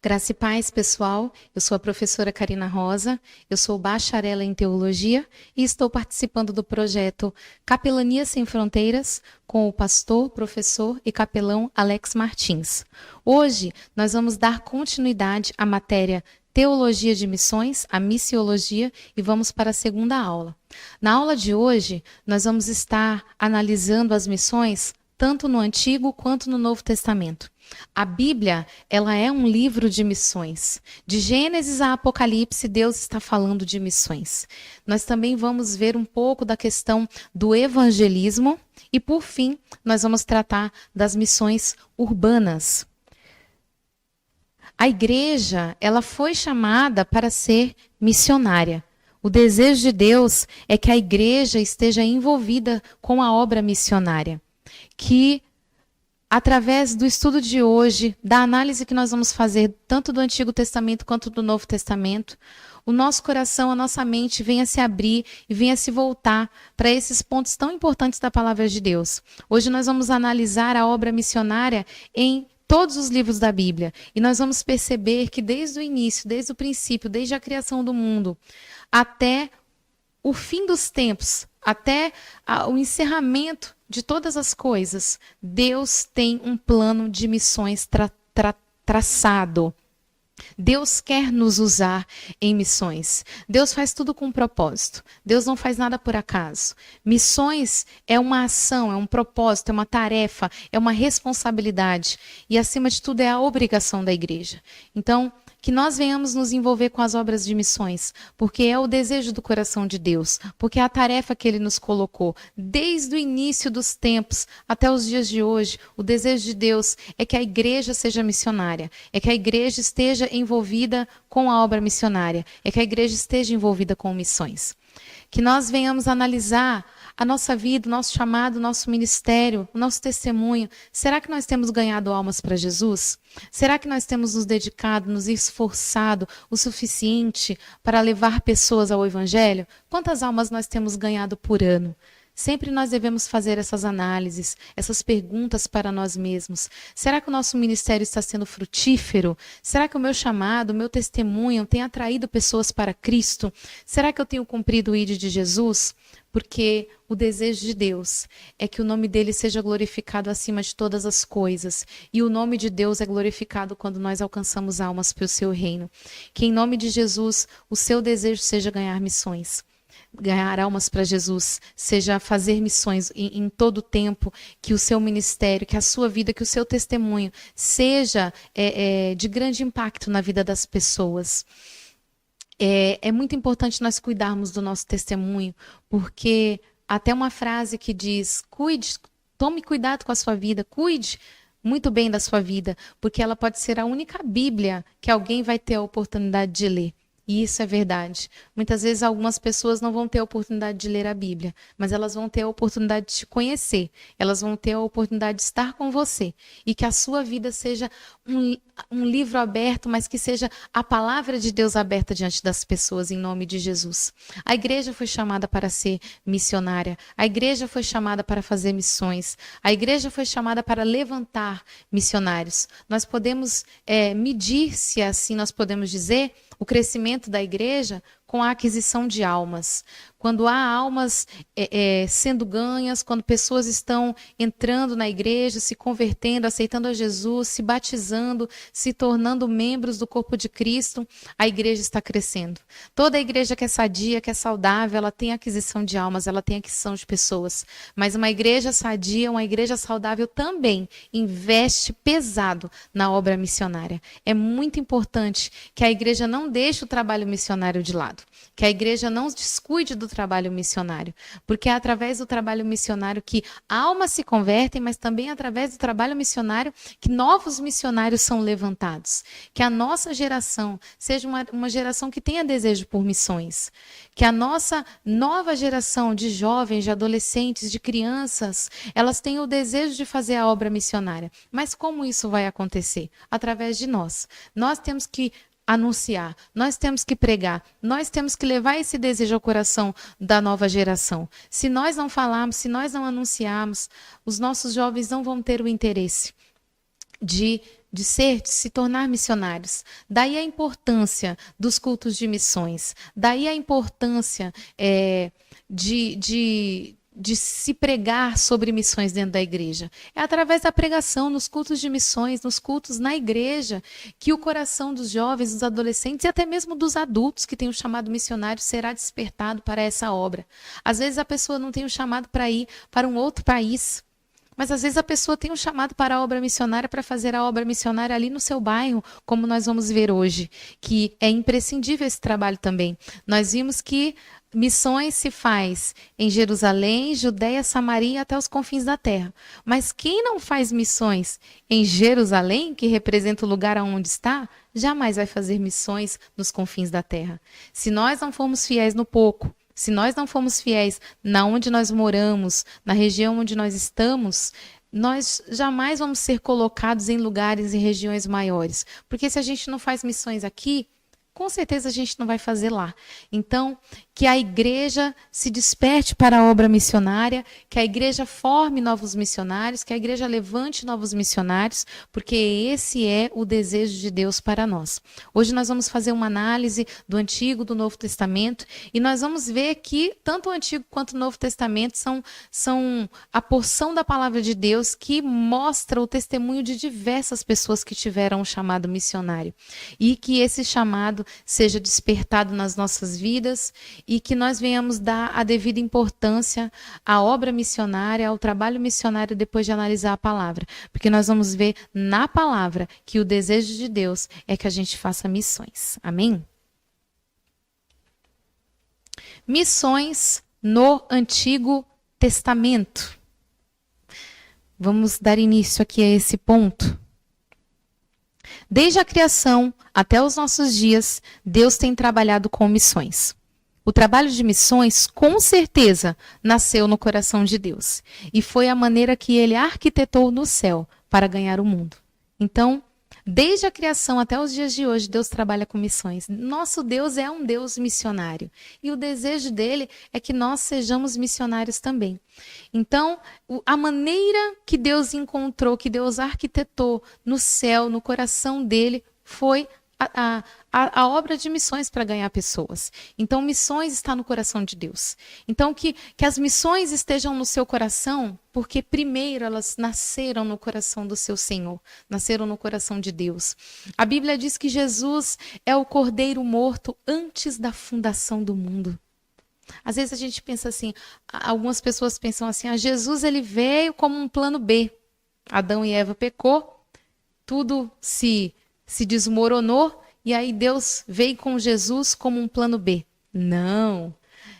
Graça e paz, pessoal. Eu sou a professora Karina Rosa, eu sou bacharela em Teologia e estou participando do projeto Capelania Sem Fronteiras com o pastor, professor e capelão Alex Martins. Hoje, nós vamos dar continuidade à matéria Teologia de Missões, a Missiologia, e vamos para a segunda aula. Na aula de hoje, nós vamos estar analisando as missões tanto no Antigo quanto no Novo Testamento. A Bíblia, ela é um livro de missões. De Gênesis a Apocalipse, Deus está falando de missões. Nós também vamos ver um pouco da questão do evangelismo e, por fim, nós vamos tratar das missões urbanas. A igreja, ela foi chamada para ser missionária. O desejo de Deus é que a igreja esteja envolvida com a obra missionária. Que através do estudo de hoje, da análise que nós vamos fazer tanto do Antigo Testamento quanto do Novo Testamento, o nosso coração, a nossa mente venha se abrir e venha se voltar para esses pontos tão importantes da palavra de Deus. Hoje nós vamos analisar a obra missionária em todos os livros da Bíblia e nós vamos perceber que desde o início, desde o princípio, desde a criação do mundo, até o fim dos tempos, até o encerramento de todas as coisas, Deus tem um plano de missões traçado. Deus quer nos usar em missões. Deus faz tudo com um propósito. Deus não faz nada por acaso. Missões é uma ação, é um propósito, é uma tarefa, é uma responsabilidade. E, acima de tudo, é a obrigação da igreja. Então, que nós venhamos nos envolver com as obras de missões, porque é o desejo do coração de Deus, porque é a tarefa que Ele nos colocou. Desde o início dos tempos até os dias de hoje, o desejo de Deus é que a igreja seja missionária, é que a igreja esteja envolvida com a obra missionária, é que a igreja esteja envolvida com missões. Que nós venhamos analisar a nossa vida, o nosso chamado, o nosso ministério, o nosso testemunho. Será que nós temos ganhado almas para Jesus? Será que nós temos nos dedicado, nos esforçado o suficiente para levar pessoas ao Evangelho? Quantas almas nós temos ganhado por ano? Sempre nós devemos fazer essas análises, essas perguntas para nós mesmos. Será que o nosso ministério está sendo frutífero? Será que o meu chamado, o meu testemunho tem atraído pessoas para Cristo? Será que eu tenho cumprido o ID de Jesus? Porque o desejo de Deus é que o nome dele seja glorificado acima de todas as coisas. E o nome de Deus é glorificado quando nós alcançamos almas para o seu reino. Que em nome de Jesus o seu desejo seja ganhar missões. Ganhar almas para Jesus, seja fazer missões em todo o tempo, que o seu ministério, que a sua vida, que o seu testemunho seja de grande impacto na vida das pessoas. É muito importante nós cuidarmos do nosso testemunho, porque até uma frase que diz, tome cuidado com a sua vida, cuide muito bem da sua vida, porque ela pode ser a única Bíblia que alguém vai ter a oportunidade de ler. E isso é verdade. Muitas vezes algumas pessoas não vão ter a oportunidade de ler a Bíblia, mas elas vão ter a oportunidade de te conhecer, elas vão ter a oportunidade de estar com você e que a sua vida seja um livro aberto, mas que seja a palavra de Deus aberta diante das pessoas, em nome de Jesus. A igreja foi chamada para ser missionária, a igreja foi chamada para fazer missões, a igreja foi chamada para levantar missionários. Nós podemos medir, se assim nós podemos dizer, o crescimento da igreja com a aquisição de almas. Quando há almas sendo ganhas, quando pessoas estão entrando na igreja, se convertendo, aceitando a Jesus, se batizando, se tornando membros do corpo de Cristo, a igreja está crescendo. Toda a igreja que é sadia, que é saudável, ela tem aquisição de almas, ela tem aquisição de pessoas. Mas uma igreja sadia, uma igreja saudável também investe pesado na obra missionária. É muito importante que a igreja não deixe o trabalho missionário de lado, que a igreja não descuide do trabalho missionário, porque é através do trabalho missionário que almas se convertem, mas também é através do trabalho missionário que novos missionários são levantados. Que a nossa geração seja uma geração que tenha desejo por missões, que a nossa nova geração de jovens, de adolescentes, de crianças, elas tenham o desejo de fazer a obra missionária. Mas como isso vai acontecer? Através de nós. Nós temos que anunciar, nós temos que pregar, nós temos que levar esse desejo ao coração da nova geração. Se nós não falarmos, se nós não anunciarmos, os nossos jovens não vão ter o interesse de de se tornar missionários. Daí a importância dos cultos de missões. Daí a importância de se pregar sobre missões dentro da igreja. É através da pregação, nos cultos de missões, nos cultos na igreja, que o coração dos jovens, dos adolescentes e até mesmo dos adultos que têm o chamado missionário será despertado para essa obra. Às vezes a pessoa não tem o chamado para ir para um outro país, mas às vezes a pessoa tem um chamado para a obra missionária, para fazer a obra missionária ali no seu bairro, como nós vamos ver hoje, que é imprescindível esse trabalho também. Nós vimos que missões se faz em Jerusalém, Judéia, Samaria e até os confins da terra. Mas quem não faz missões em Jerusalém, que representa o lugar onde está, jamais vai fazer missões nos confins da terra. Se nós não formos fiéis no pouco, se nós não formos fiéis na onde nós moramos, na região onde nós estamos, nós jamais vamos ser colocados em lugares e regiões maiores. Porque se a gente não faz missões aqui, com certeza a gente não vai fazer lá. Então, que a igreja se desperte para a obra missionária, que a igreja forme novos missionários, que a igreja levante novos missionários, porque esse é o desejo de Deus para nós. Hoje nós vamos fazer uma análise do Antigo e do Novo Testamento e nós vamos ver que tanto o Antigo quanto o Novo Testamento são a porção da palavra de Deus que mostra o testemunho de diversas pessoas que tiveram um chamado missionário. E que esse chamado seja despertado nas nossas vidas e que nós venhamos dar a devida importância à obra missionária, ao trabalho missionário depois de analisar a palavra. Porque nós vamos ver na palavra que o desejo de Deus é que a gente faça missões. Amém? Missões no Antigo Testamento. Vamos dar início aqui a esse ponto. Desde a criação até os nossos dias, Deus tem trabalhado com missões. O trabalho de missões, com certeza, nasceu no coração de Deus. E foi a maneira que ele arquitetou no céu para ganhar o mundo. Então, desde a criação até os dias de hoje, Deus trabalha com missões. Nosso Deus é um Deus missionário. E o desejo dele é que nós sejamos missionários também. Então, a maneira que Deus encontrou, que Deus arquitetou no céu, no coração dele, foi a obra de missões para ganhar pessoas. Então, missões está no coração de Deus. Então, que as missões estejam no seu coração, porque primeiro elas nasceram no coração do seu Senhor, nasceram no coração de Deus. A Bíblia diz que Jesus é o Cordeiro morto antes da fundação do mundo. Às vezes a gente pensa assim, algumas pessoas pensam assim, Jesus ele veio como um plano B. Adão e Eva pecou, tudo se desmoronou e aí Deus veio com Jesus como um plano B. Não.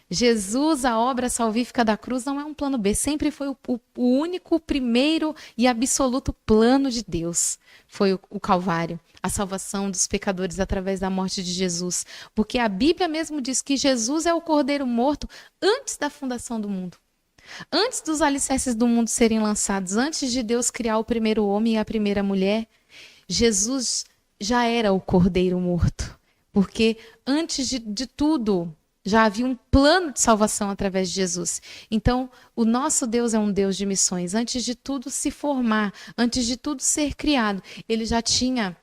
Jesus, a obra salvífica da cruz, não é um plano B. Sempre foi o único, primeiro e absoluto plano de Deus. Foi o Calvário, a salvação dos pecadores através da morte de Jesus. Porque a Bíblia mesmo diz que Jesus é o Cordeiro morto antes da fundação do mundo. Antes dos alicerces do mundo serem lançados, antes de Deus criar o primeiro homem e a primeira mulher, Jesus já era o Cordeiro morto, porque antes de tudo já havia um plano de salvação através de Jesus. Então, o nosso Deus é um Deus de missões. Antes de tudo se formar, antes de tudo ser criado, ele já tinha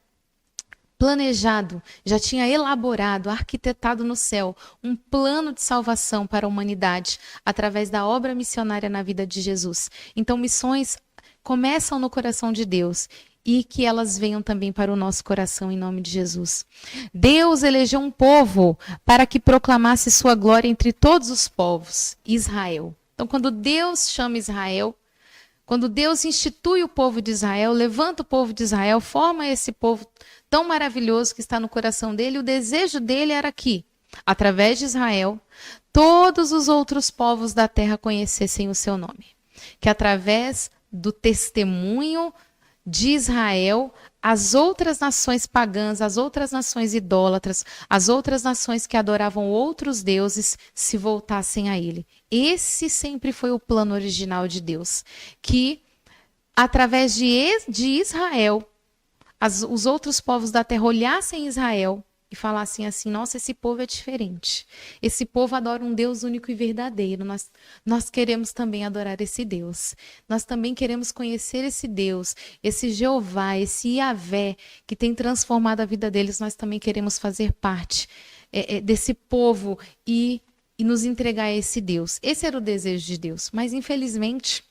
planejado, já tinha elaborado, arquitetado no céu um plano de salvação para a humanidade através da obra missionária na vida de Jesus. Então, missões começam no coração de Deus e que elas venham também para o nosso coração em nome de Jesus. Deus elegeu um povo para que proclamasse sua glória entre todos os povos, Israel. Então, quando Deus chama Israel, quando Deus institui o povo de Israel, levanta o povo de Israel, forma esse povo tão maravilhoso que está no coração dele, o desejo dele era que, através de Israel, todos os outros povos da terra conhecessem o seu nome. Que através do testemunho de Israel, as outras nações pagãs, as outras nações idólatras, as outras nações que adoravam outros deuses se voltassem a ele. Esse sempre foi o plano original de Deus, que através de Israel, os outros povos da terra olhassem Israel e falassem assim: nossa, esse povo é diferente. Esse povo adora um Deus único e verdadeiro. Nós queremos também adorar esse Deus. Nós também queremos conhecer esse Deus, esse Jeová, esse Yahvé, que tem transformado a vida deles. Nós também queremos fazer parte desse povo e nos entregar a esse Deus. Esse era o desejo de Deus. Mas, infelizmente,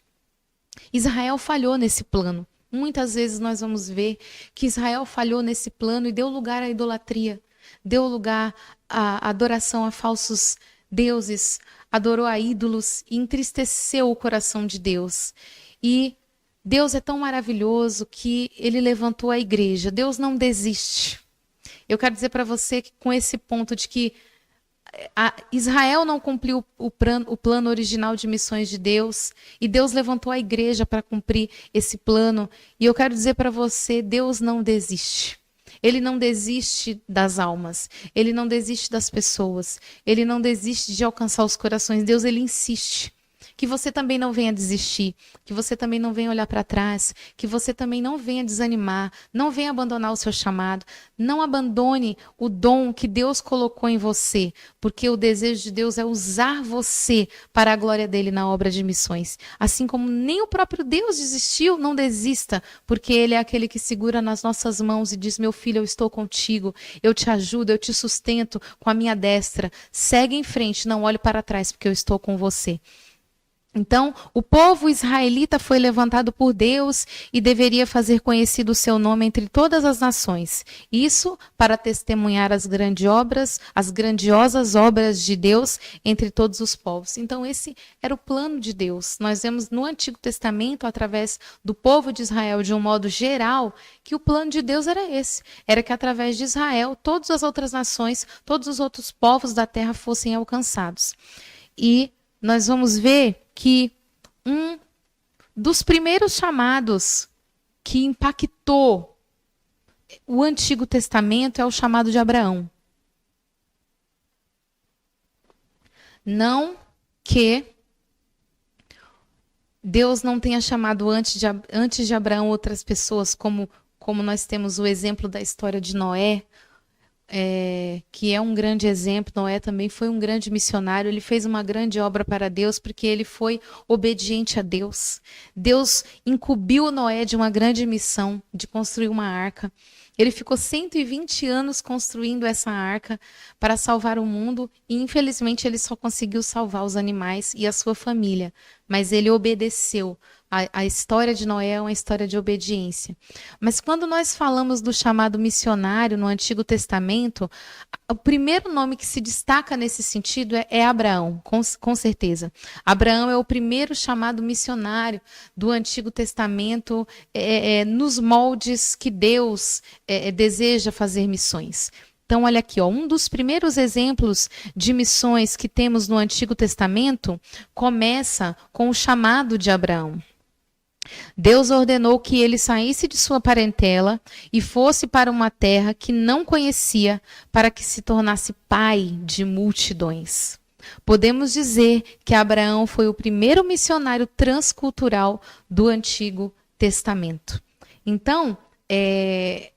Israel falhou nesse plano. Muitas vezes nós vamos ver que Israel falhou nesse plano e deu lugar à idolatria, deu lugar à adoração a falsos deuses, adorou a ídolos e entristeceu o coração de Deus. E Deus é tão maravilhoso que ele levantou a igreja. Deus não desiste. Eu quero dizer para você que com esse ponto de que Israel não cumpriu o plano original de missões de Deus, e Deus levantou a igreja para cumprir esse plano. E eu quero dizer para você, Deus não desiste. Ele não desiste das almas, ele não desiste das pessoas, ele não desiste de alcançar os corações. Deus, ele insiste. Que você também não venha desistir, que você também não venha olhar para trás, que você também não venha desanimar, não venha abandonar o seu chamado, não abandone o dom que Deus colocou em você, porque o desejo de Deus é usar você para a glória dele na obra de missões. Assim como nem o próprio Deus desistiu, não desista, porque ele é aquele que segura nas nossas mãos e diz: meu filho, eu estou contigo, eu te ajudo, eu te sustento com a minha destra. Segue em frente, não olhe para trás, porque eu estou com você. Então, o povo israelita foi levantado por Deus e deveria fazer conhecido o seu nome entre todas as nações. Isso para testemunhar as grandiosas obras de Deus entre todos os povos. Então, esse era o plano de Deus. Nós vemos no Antigo Testamento, através do povo de Israel, de um modo geral, que o plano de Deus era esse. Era que através de Israel, todas as outras nações, todos os outros povos da terra fossem alcançados. E nós vamos ver que um dos primeiros chamados que impactou o Antigo Testamento é o chamado de Abraão. Não que Deus não tenha chamado antes de Abraão outras pessoas, como nós temos o exemplo da história de Noé, que é um grande exemplo. Noé também foi um grande missionário, ele fez uma grande obra para Deus, porque ele foi obediente a Deus. Deus incumbiu Noé de uma grande missão, de construir uma arca. Ele ficou 120 anos construindo essa arca para salvar o mundo e, infelizmente, ele só conseguiu salvar os animais e a sua família. Mas ele obedeceu. A história de Noé é uma história de obediência. Mas quando nós falamos do chamado missionário no Antigo Testamento, o primeiro nome que se destaca nesse sentido é Abraão, com certeza. Abraão é o primeiro chamado missionário do Antigo Testamento, nos moldes que Deus deseja fazer missões. Então, olha aqui, um dos primeiros exemplos de missões que temos no Antigo Testamento começa com o chamado de Abraão. Deus ordenou que ele saísse de sua parentela e fosse para uma terra que não conhecia, para que se tornasse pai de multidões. Podemos dizer que Abraão foi o primeiro missionário transcultural do Antigo Testamento. Então, é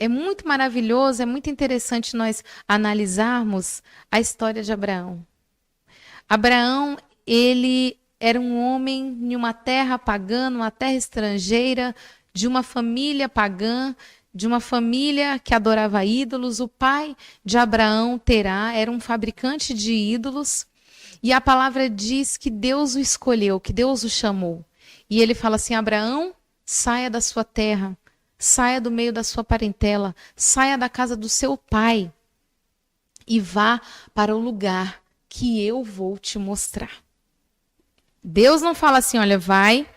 muito maravilhoso, é muito interessante nós analisarmos a história de Abraão. Abraão, ele era um homem em uma terra pagã, uma terra estrangeira, de uma família pagã, de uma família que adorava ídolos. O pai de Abraão, Terá, era um fabricante de ídolos. E a palavra diz que Deus o escolheu, que Deus o chamou. E ele fala assim: Abraão, saia da sua terra, saia do meio da sua parentela, saia da casa do seu pai e vá para o lugar que eu vou te mostrar. Deus não fala assim: olha, vai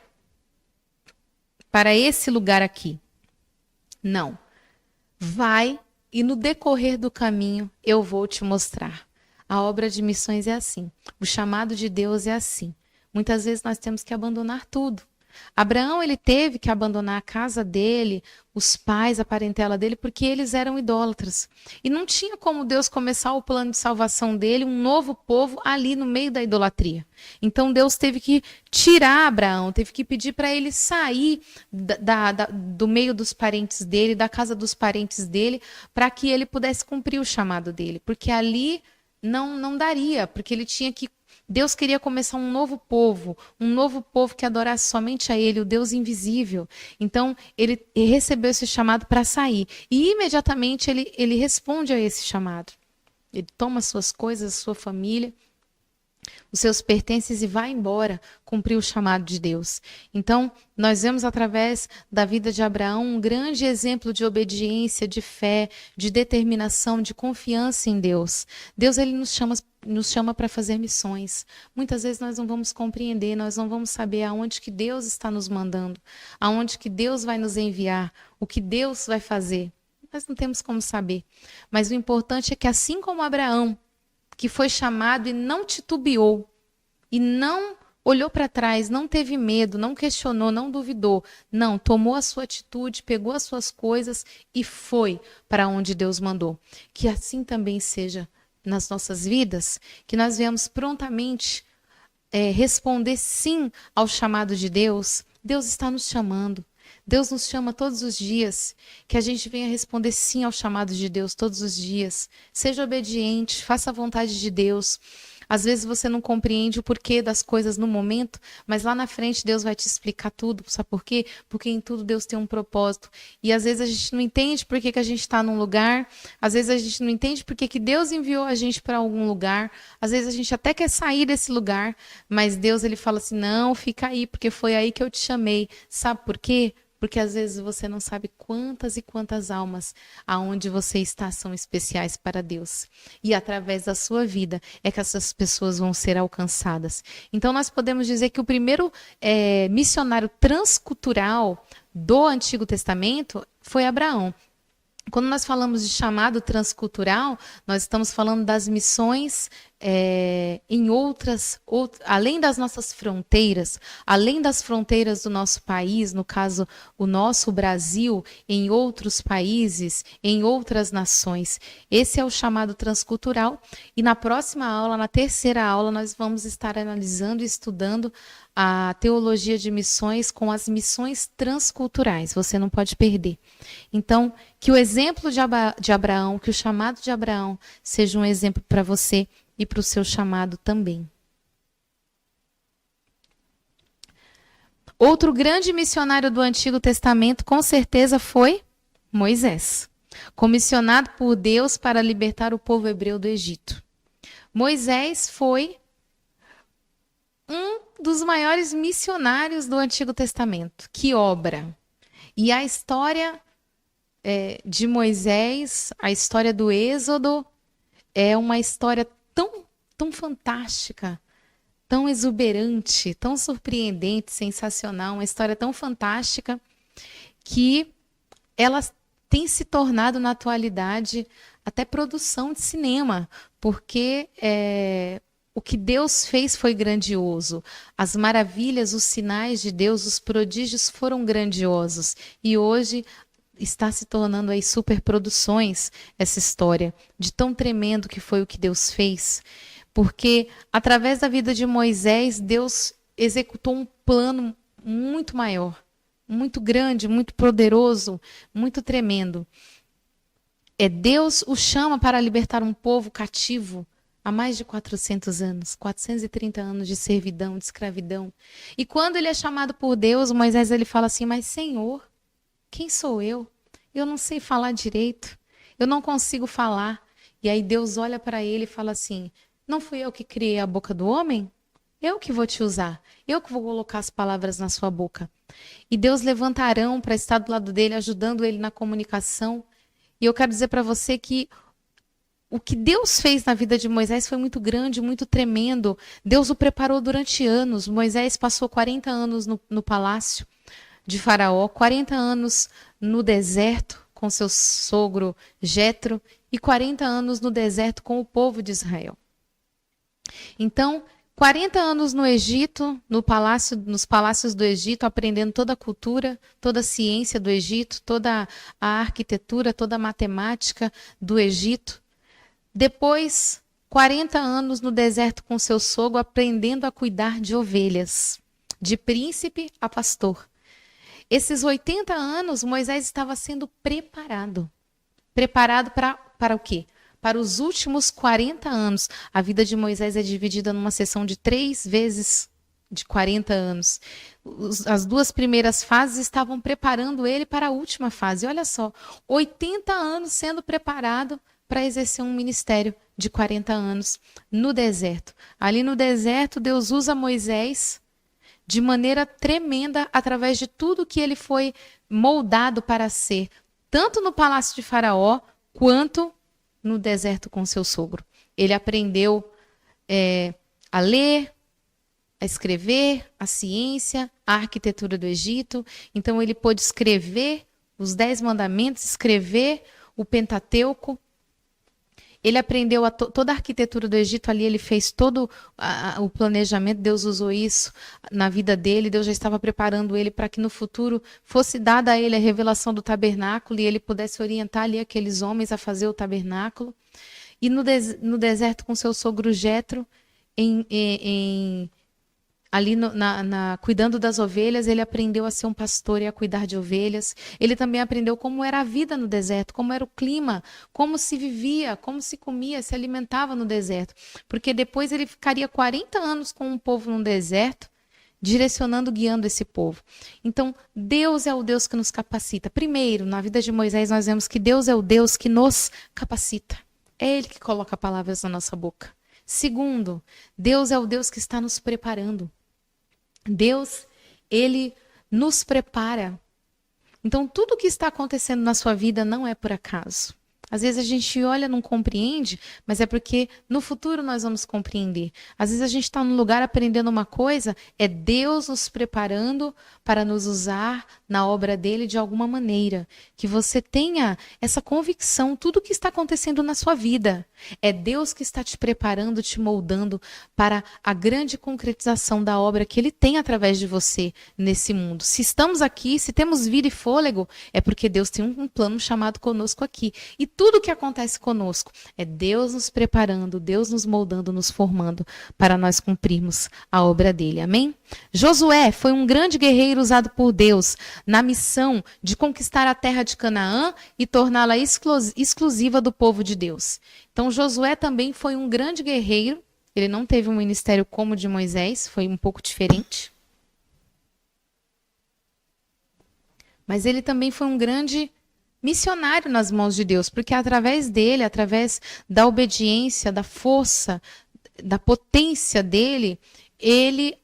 para esse lugar aqui. Não. Vai e no decorrer do caminho eu vou te mostrar. A obra de missões é assim. O chamado de Deus é assim. Muitas vezes nós temos que abandonar tudo. Abraão, ele teve que abandonar a casa dele, os pais, a parentela dele, porque eles eram idólatras. E não tinha como Deus começar o plano de salvação dele, um novo povo ali no meio da idolatria. Então Deus teve que tirar Abraão, teve que pedir para ele sair do meio dos parentes dele, da casa dos parentes dele, para que ele pudesse cumprir o chamado dele. Porque ali não daria, porque ele tinha que. Deus queria começar um novo povo que adorasse somente a Ele, o Deus invisível. Então, ele recebeu esse chamado para sair. E imediatamente ele responde a esse chamado. Ele toma suas coisas, sua família, os seus pertences e vai embora cumprir o chamado de Deus. Então, nós vemos através da vida de Abraão um grande exemplo de obediência, de fé, de determinação, de confiança em Deus. Deus, ele nos chama para fazer missões. Muitas vezes nós não vamos compreender, nós não vamos saber aonde que Deus está nos mandando, aonde que Deus vai nos enviar, o que Deus vai fazer. Nós não temos como saber. Mas o importante é que, assim como Abraão, que foi chamado e não titubeou, e não olhou para trás, não teve medo, não questionou, não duvidou. Não, tomou a sua atitude, pegou as suas coisas e foi para onde Deus mandou. Que assim também seja nas nossas vidas, que nós venhamos prontamente responder sim ao chamado de Deus. Deus está nos chamando. Deus nos chama todos os dias, que a gente venha responder sim ao chamado de Deus todos os dias. Seja obediente, faça a vontade de Deus. Às vezes você não compreende o porquê das coisas no momento, mas lá na frente Deus vai te explicar tudo. Sabe por quê? Porque em tudo Deus tem um propósito. E às vezes a gente não entende por que a gente está num lugar, às vezes a gente não entende por que Deus enviou a gente para algum lugar, às vezes a gente até quer sair desse lugar, mas Deus, ele fala assim, não, fica aí, porque foi aí que eu te chamei. Sabe por quê? Porque às vezes você não sabe quantas e quantas almas aonde você está são especiais para Deus. E através da sua vida é que essas pessoas vão ser alcançadas. Então nós podemos dizer que o primeiro missionário transcultural do Antigo Testamento foi Abraão. Quando nós falamos de chamado transcultural, nós estamos falando das missões em além das nossas fronteiras, além das fronteiras do nosso país, no caso, o nosso Brasil, em outros países, em outras nações. Esse é o chamado transcultural. E na próxima aula, na terceira aula, nós vamos estar analisando e estudando a teologia de missões com as missões transculturais. Você não pode perder. Então, que o exemplo de Abraão, que o chamado de Abraão seja um exemplo para você e para o seu chamado também. Outro grande missionário do Antigo Testamento, com certeza, foi Moisés, comissionado por Deus para libertar o povo hebreu do Egito. Moisés foi um dos maiores missionários do Antigo Testamento. Que obra! E a história de Moisés, a história do Êxodo, é uma história tão fantástica, tão exuberante, tão surpreendente, sensacional, uma história tão fantástica que ela tem se tornado na atualidade até produção de cinema, porque o que Deus fez foi grandioso. As maravilhas, os sinais de Deus, os prodígios foram grandiosos. E hoje está se tornando aí superproduções essa história de tão tremendo que foi o que Deus fez. Porque através da vida de Moisés, Deus executou um plano muito maior, muito grande, muito poderoso, muito tremendo. Deus o chama para libertar um povo cativo há mais de 400 anos, 430 anos de servidão, de escravidão. E quando ele é chamado por Deus, Moisés ele fala assim, mas Senhor, quem sou eu? Eu não sei falar direito, eu não consigo falar. E aí Deus olha para ele e fala assim, não fui eu que criei a boca do homem? Eu que vou te usar, eu que vou colocar as palavras na sua boca. E Deus levanta Arão para estar do lado dele, ajudando ele na comunicação. E eu quero dizer para você que o que Deus fez na vida de Moisés foi muito grande, muito tremendo. Deus o preparou durante anos. Moisés passou 40 anos no palácio de Faraó, 40 anos no deserto com seu sogro Jetro e 40 anos no deserto com o povo de Israel. Então, 40 anos no Egito, nos palácios do Egito, aprendendo toda a cultura, toda a ciência do Egito, toda a arquitetura, toda a matemática do Egito. Depois, 40 anos no deserto com seu sogro, aprendendo a cuidar de ovelhas, de príncipe a pastor. Esses 80 anos, Moisés estava sendo preparado. Preparado para o quê? Para os últimos 40 anos. A vida de Moisés é dividida numa sessão de 3 vezes de 40 anos. As 2 primeiras fases estavam preparando ele para a última fase. Olha só, 80 anos sendo preparado para exercer um ministério de 40 anos no deserto. Ali no deserto, Deus usa Moisés de maneira tremenda através de tudo que ele foi moldado para ser, tanto no palácio de Faraó, quanto no deserto com seu sogro. Ele aprendeu a ler, a escrever, a ciência, a arquitetura do Egito. Então ele pôde escrever os 10 mandamentos, escrever o Pentateuco. Ele aprendeu toda a arquitetura do Egito ali, ele fez todo o planejamento, Deus usou isso na vida dele, Deus já estava preparando ele para que no futuro fosse dada a ele a revelação do tabernáculo e ele pudesse orientar ali aqueles homens a fazer o tabernáculo. E no deserto com seu sogro Jetro, ali cuidando das ovelhas, ele aprendeu a ser um pastor e a cuidar de ovelhas. Ele também aprendeu como era a vida no deserto, como era o clima, como se vivia, como se comia, se alimentava no deserto. Porque depois ele ficaria 40 anos com um povo no deserto, direcionando, guiando esse povo. Então, Deus é o Deus que nos capacita. Primeiro, na vida de Moisés, nós vemos que Deus é o Deus que nos capacita. É Ele que coloca palavras na nossa boca. Segundo, Deus é o Deus que está nos preparando. Deus, Ele nos prepara. Então, tudo o que está acontecendo na sua vida não é por acaso. Às vezes a gente olha e não compreende, mas é porque no futuro nós vamos compreender. Às vezes a gente está num lugar aprendendo uma coisa, é Deus nos preparando para nos usar na obra dele de alguma maneira. Que você tenha essa convicção, tudo o que está acontecendo na sua vida. É Deus que está te preparando, te moldando para a grande concretização da obra que ele tem através de você nesse mundo. Se estamos aqui, se temos vida e fôlego, é porque Deus tem um plano chamado conosco aqui. E tudo que acontece conosco é Deus nos preparando, Deus nos moldando, nos formando para nós cumprirmos a obra dele. Amém? Josué foi um grande guerreiro usado por Deus na missão de conquistar a terra de Canaã e torná-la exclusiva do povo de Deus. Então Josué também foi um grande guerreiro. Ele não teve um ministério como o de Moisés, foi um pouco diferente. Mas ele também foi um grande missionário nas mãos de Deus, porque através dele, através da obediência, da força, da potência dele, ele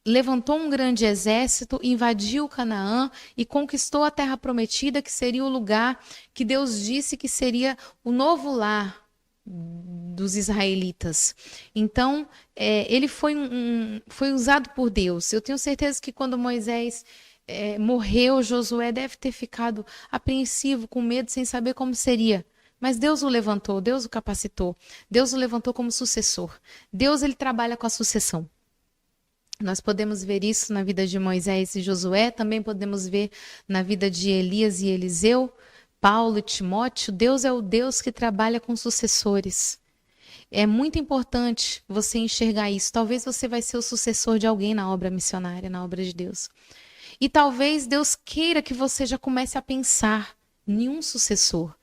levantou um grande exército, invadiu Canaã e conquistou a terra prometida, que seria o lugar que Deus disse que seria o novo lar dos israelitas. Então, ele foi usado por Deus. Eu tenho certeza que quando Moisés morreu, Josué deve ter ficado apreensivo, com medo, sem saber como seria. Mas Deus o levantou, Deus o capacitou, Deus o levantou como sucessor. Deus, ele trabalha com a sucessão. Nós podemos ver isso na vida de Moisés e Josué, também podemos ver na vida de Elias e Eliseu, Paulo e Timóteo. Deus é o Deus que trabalha com sucessores. É muito importante você enxergar isso. Talvez você vai ser o sucessor de alguém na obra missionária, na obra de Deus. E talvez Deus queira que você já comece a pensar em um sucessor.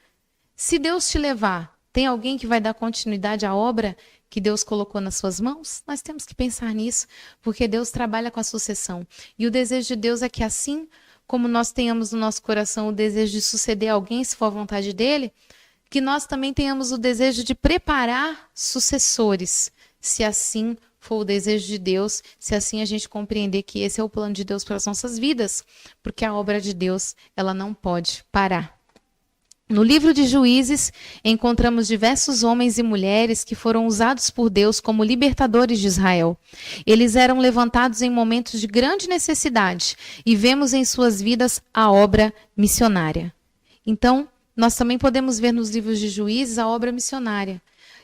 Se Deus te levar, tem alguém que vai dar continuidade à obra que Deus colocou nas suas mãos? Nós temos que pensar nisso, porque Deus trabalha com a sucessão. E o desejo de Deus é que assim como nós tenhamos no nosso coração o desejo de suceder alguém, se for a vontade dele, que nós também tenhamos o desejo de preparar sucessores, se assim for o desejo de Deus, se assim a gente compreender que esse é o plano de Deus para as nossas vidas, porque a obra de Deus, ela não pode parar. No livro de Juízes, encontramos diversos homens e mulheres que foram usados por Deus como libertadores de Israel. Eles eram levantados em momentos de grande necessidade e vemos em suas vidas a obra missionária. Então, nós também podemos ver nos livros de Juízes a obra missionária.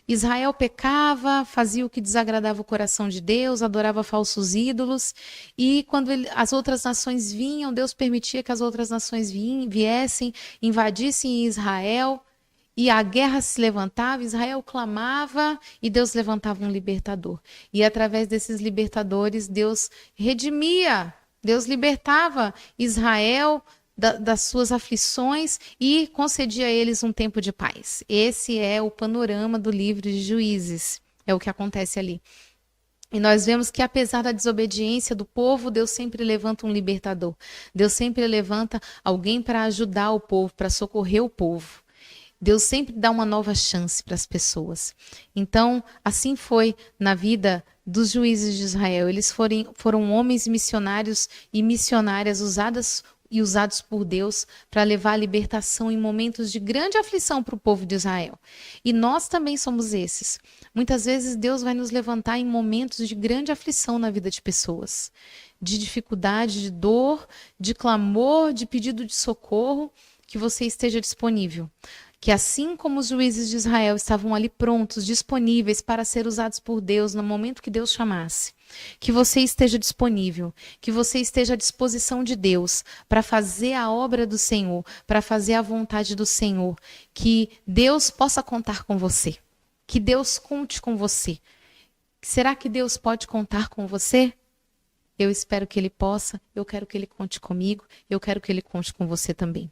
Israel pecava, fazia o que desagradava o coração de Deus, adorava falsos ídolos, e quando as outras nações vinham, Deus permitia que as outras nações viessem, invadissem Israel, e a guerra se levantava, Israel clamava, e Deus levantava um libertador. E através desses libertadores, Deus redimia, Deus libertava Israel das suas aflições e concedia a eles um tempo de paz. Esse é o panorama do livro de Juízes, é o que acontece ali. E nós vemos que apesar da desobediência do povo, Deus sempre levanta um libertador. Deus sempre levanta alguém para ajudar o povo, para socorrer o povo. Deus sempre dá uma nova chance para as pessoas. Então, assim foi na vida dos juízes de Israel. Eles foram homens missionários e missionárias usados por Deus para levar a libertação em momentos de grande aflição para o povo de Israel. E nós também somos esses. Muitas vezes Deus vai nos levantar em momentos de grande aflição na vida de pessoas, de dificuldade, de dor, de clamor, de pedido de socorro, que você esteja disponível. Que assim como os juízes de Israel estavam ali prontos, disponíveis para ser usados por Deus no momento que Deus chamasse, que você esteja disponível, que você esteja à disposição de Deus para fazer a obra do Senhor, para fazer a vontade do Senhor, que Deus possa contar com você, que Deus conte com você. Será que Deus pode contar com você? Eu espero que Ele possa, eu quero que Ele conte comigo, eu quero que Ele conte com você também.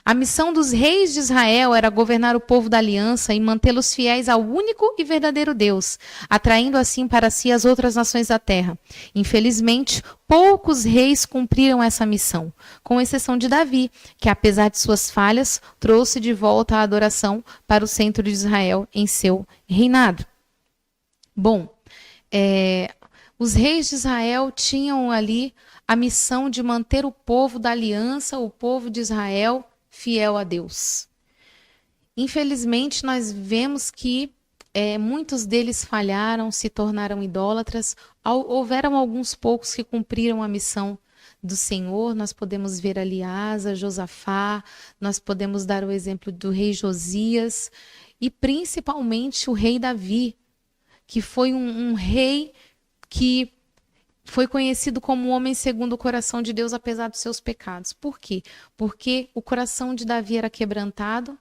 A missão dos reis de Israel era governar o povo da aliança e mantê-los fiéis ao único e verdadeiro Deus, atraindo assim para si as outras nações da terra. Infelizmente, poucos reis cumpriram essa missão, com exceção de Davi, que apesar de suas falhas, trouxe de volta a adoração para o centro de Israel em seu reinado. Bom, os reis de Israel tinham ali a missão de manter o povo da aliança, o povo de Israel, fiel a Deus. Infelizmente, nós vemos que muitos deles falharam, se tornaram idólatras. Houveram alguns poucos que cumpriram a missão do Senhor. Nós podemos ver ali Asa, Josafá, nós podemos dar o exemplo do rei Josias e principalmente o rei Davi, que foi um rei que foi conhecido como um homem segundo o coração de Deus, apesar dos seus pecados. Por quê? Porque o coração de Davi era quebrantado,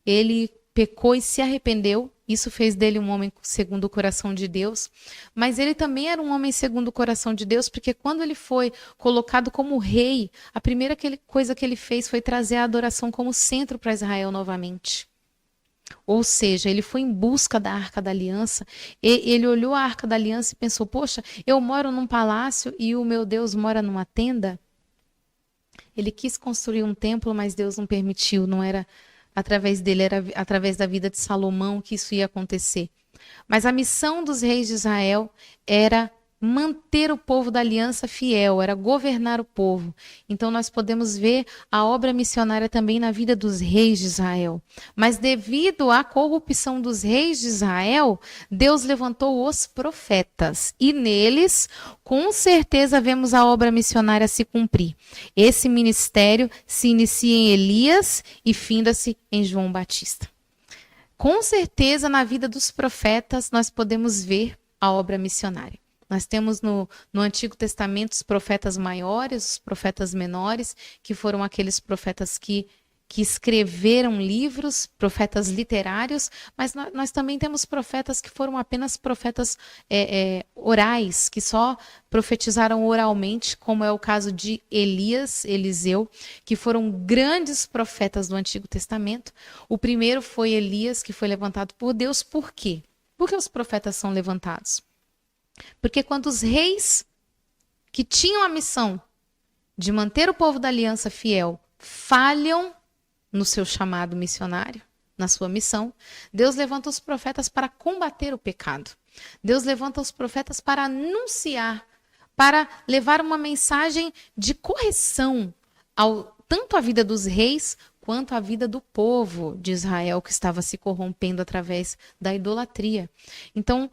ele pecou e se arrependeu, isso fez dele um homem segundo o coração de Deus, mas ele também era um homem segundo o coração de Deus, porque quando ele foi colocado como rei, a primeira coisa que ele fez foi trazer a adoração como centro para Israel novamente. Ou seja, ele foi em busca da Arca da Aliança, ele olhou a Arca da Aliança e pensou, poxa, eu moro num palácio e o meu Deus mora numa tenda? Ele quis construir um templo, mas Deus não permitiu, não era através dele, era através da vida de Salomão que isso ia acontecer. Mas a missão dos reis de Israel era manter o povo da aliança fiel, era governar o povo. Então nós podemos ver a obra missionária também na vida dos reis de Israel. Mas devido à corrupção dos reis de Israel, Deus levantou os profetas e neles, com certeza, vemos a obra missionária se cumprir. Esse ministério se inicia em Elias e finda-se em João Batista. Com certeza, na vida dos profetas, nós podemos ver a obra missionária. Nós temos no Antigo Testamento os profetas maiores, os profetas menores, que foram aqueles profetas que escreveram livros, profetas literários, mas nós também temos profetas que foram apenas profetas orais, que só profetizaram oralmente, como é o caso de Elias, Eliseu, que foram grandes profetas do Antigo Testamento. O primeiro foi Elias, que foi levantado por Deus. Por quê? Por que os profetas são levantados? Porque quando os reis que tinham a missão de manter o povo da aliança fiel falham no seu chamado missionário, na sua missão, Deus levanta os profetas para combater o pecado. Deus levanta os profetas para anunciar, para levar uma mensagem de correção tanto à vida dos reis quanto à vida do povo de Israel que estava se corrompendo através da idolatria. Então,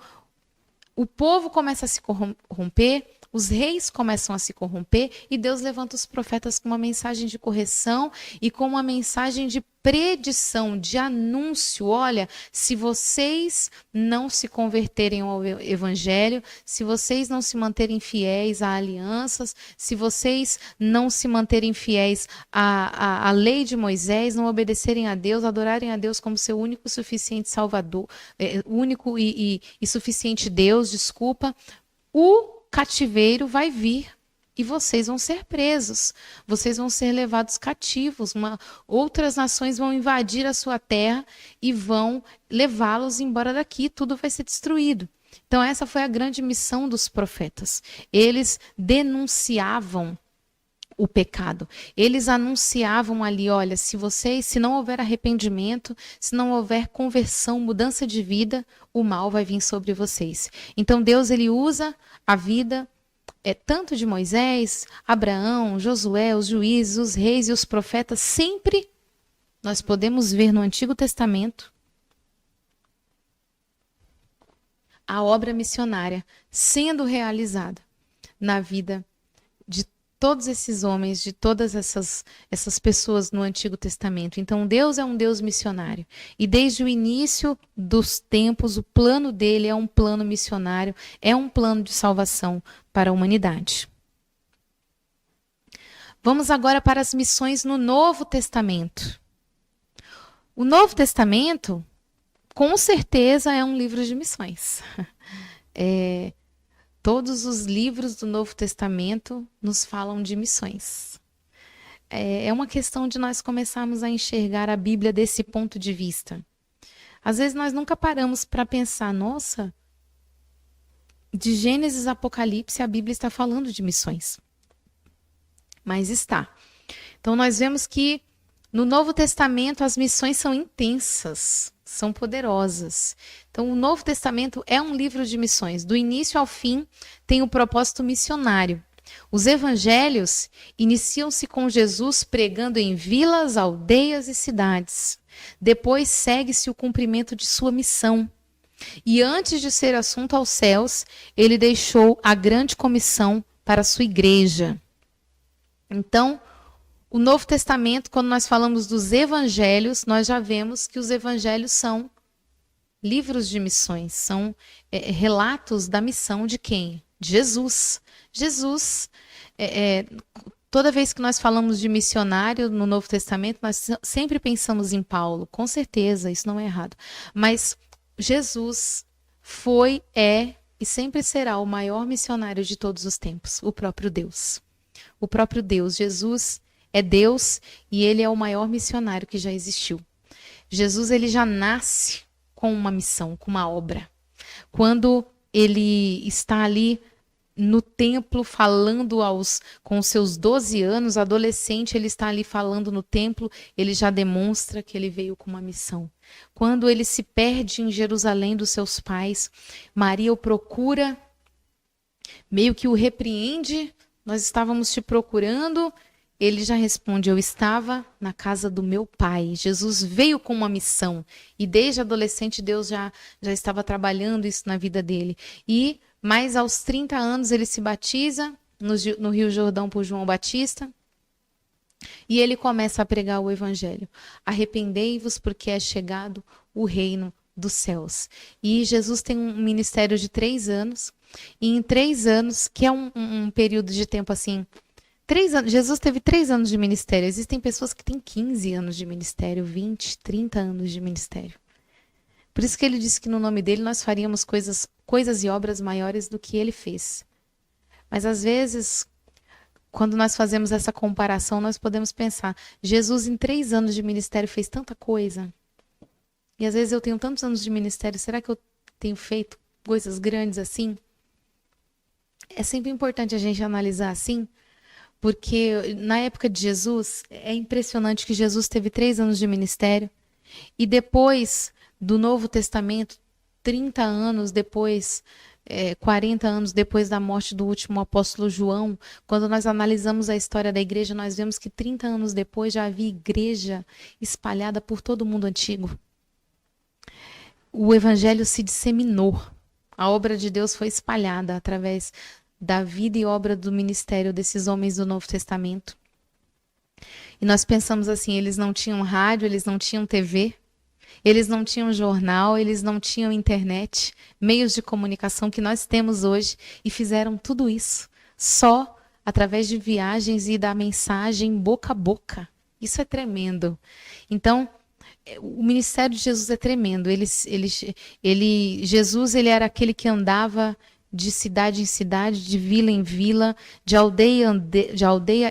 o povo começa a se corromper, os reis começam a se corromper e Deus levanta os profetas com uma mensagem de correção e com uma mensagem de predição, de anúncio. Olha, se vocês não se converterem ao evangelho, se vocês não se manterem fiéis a alianças, se vocês não se manterem fiéis à lei de Moisés, não obedecerem a Deus, adorarem a Deus como seu único e suficiente Salvador, único e suficiente Deus, desculpa, o cativeiro vai vir e vocês vão ser presos, vocês vão ser levados cativos, outras nações vão invadir a sua terra e vão levá-los embora daqui, tudo vai ser destruído. Então essa foi a grande missão dos profetas. Eles denunciavam o pecado. Eles anunciavam ali, olha, se não houver arrependimento, se não houver conversão, mudança de vida, o mal vai vir sobre vocês. Então Deus, ele usa a vida tanto de Moisés, Abraão, Josué, os juízes, os reis e os profetas, sempre nós podemos ver no Antigo Testamento a obra missionária sendo realizada na vida de todos esses homens, de todas essas pessoas no Antigo Testamento. Então, Deus é um Deus missionário. E desde o início dos tempos, o plano dele é um plano missionário, é um plano de salvação para a humanidade. Vamos agora para as missões no Novo Testamento. O Novo Testamento, com certeza, é um livro de missões. Todos os livros do Novo Testamento nos falam de missões. É uma questão de nós começarmos a enxergar a Bíblia desse ponto de vista. Às vezes nós nunca paramos para pensar, nossa, de Gênesis a Apocalipse a Bíblia está falando de missões. Mas está. Então nós vemos que no Novo Testamento as missões são intensas, são poderosas. Então o Novo Testamento é um livro de missões. Do início ao fim tem o propósito missionário. Os evangelhos iniciam-se com Jesus pregando em vilas, aldeias e cidades. Depois segue-se o cumprimento de sua missão. E antes de ser assunto aos céus, ele deixou a grande comissão para a sua igreja. Então, o Novo Testamento, quando nós falamos dos evangelhos, nós já vemos que os evangelhos são livros de missões, são relatos da missão de quem? De Jesus. Jesus, toda vez que nós falamos de missionário no Novo Testamento, nós sempre pensamos em Paulo, com certeza, isso não é errado. Mas Jesus foi, e sempre será o maior missionário de todos os tempos, o próprio Deus. O próprio Deus, Jesus é Deus e ele é o maior missionário que já existiu. Jesus, ele já nasce com uma missão, com uma obra. Quando ele está ali no templo falando com os seus 12 anos, adolescente, ele está ali falando no templo, ele já demonstra que ele veio com uma missão. Quando ele se perde em Jerusalém dos seus pais, Maria o procura, meio que o repreende, nós estávamos te procurando. Ele já responde, eu estava na casa do meu pai. Jesus veio com uma missão. E desde adolescente Deus já estava trabalhando isso na vida dele. E mais aos 30 anos ele se batiza no Rio Jordão por João Batista. E ele começa a pregar o evangelho. Arrependei-vos porque é chegado o reino dos céus. E Jesus tem um ministério de 3 anos. E em 3 anos, que é um período de tempo assim... 3 anos, Jesus teve 3 anos de ministério. Existem pessoas que têm 15 anos de ministério, 20, 30 anos de ministério. Por isso que ele disse que no nome dele nós faríamos coisas e obras maiores do que ele fez. Mas às vezes, quando nós fazemos essa comparação, nós podemos pensar, Jesus em 3 anos de ministério fez tanta coisa. E às vezes eu tenho tantos anos de ministério, será que eu tenho feito coisas grandes assim? É sempre importante a gente analisar assim, porque na época de Jesus, é impressionante que Jesus teve 3 anos de ministério e depois do Novo Testamento, 30 anos depois, 40 anos depois da morte do último apóstolo João, quando nós analisamos a história da igreja, nós vemos que 30 anos depois já havia igreja espalhada por todo o mundo antigo. O evangelho se disseminou. A obra de Deus foi espalhada através da vida e obra do ministério desses homens do Novo Testamento. E nós pensamos assim, eles não tinham rádio, eles não tinham TV, eles não tinham jornal, eles não tinham internet, meios de comunicação que nós temos hoje, e fizeram tudo isso só através de viagens e da mensagem boca a boca. Isso é tremendo. Então, o ministério de Jesus é tremendo. Jesus ele era aquele que andava de cidade em cidade, de vila em vila, de aldeia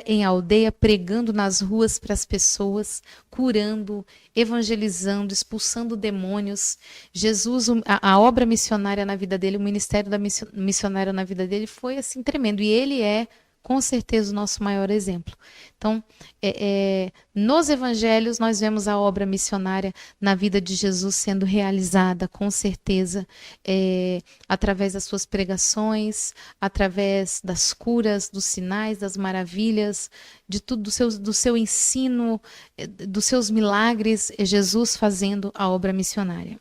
em aldeia, pregando nas ruas para as pessoas, curando, evangelizando, expulsando demônios. Jesus, a obra missionária na vida dele, o ministério missionário na vida dele foi assim tremendo. E ele é, com certeza, o nosso maior exemplo. Então, nos evangelhos, nós vemos a obra missionária na vida de Jesus sendo realizada, com certeza, através das suas pregações, através das curas, dos sinais, das maravilhas, de tudo, do seu ensino, dos seus milagres, é Jesus fazendo a obra missionária.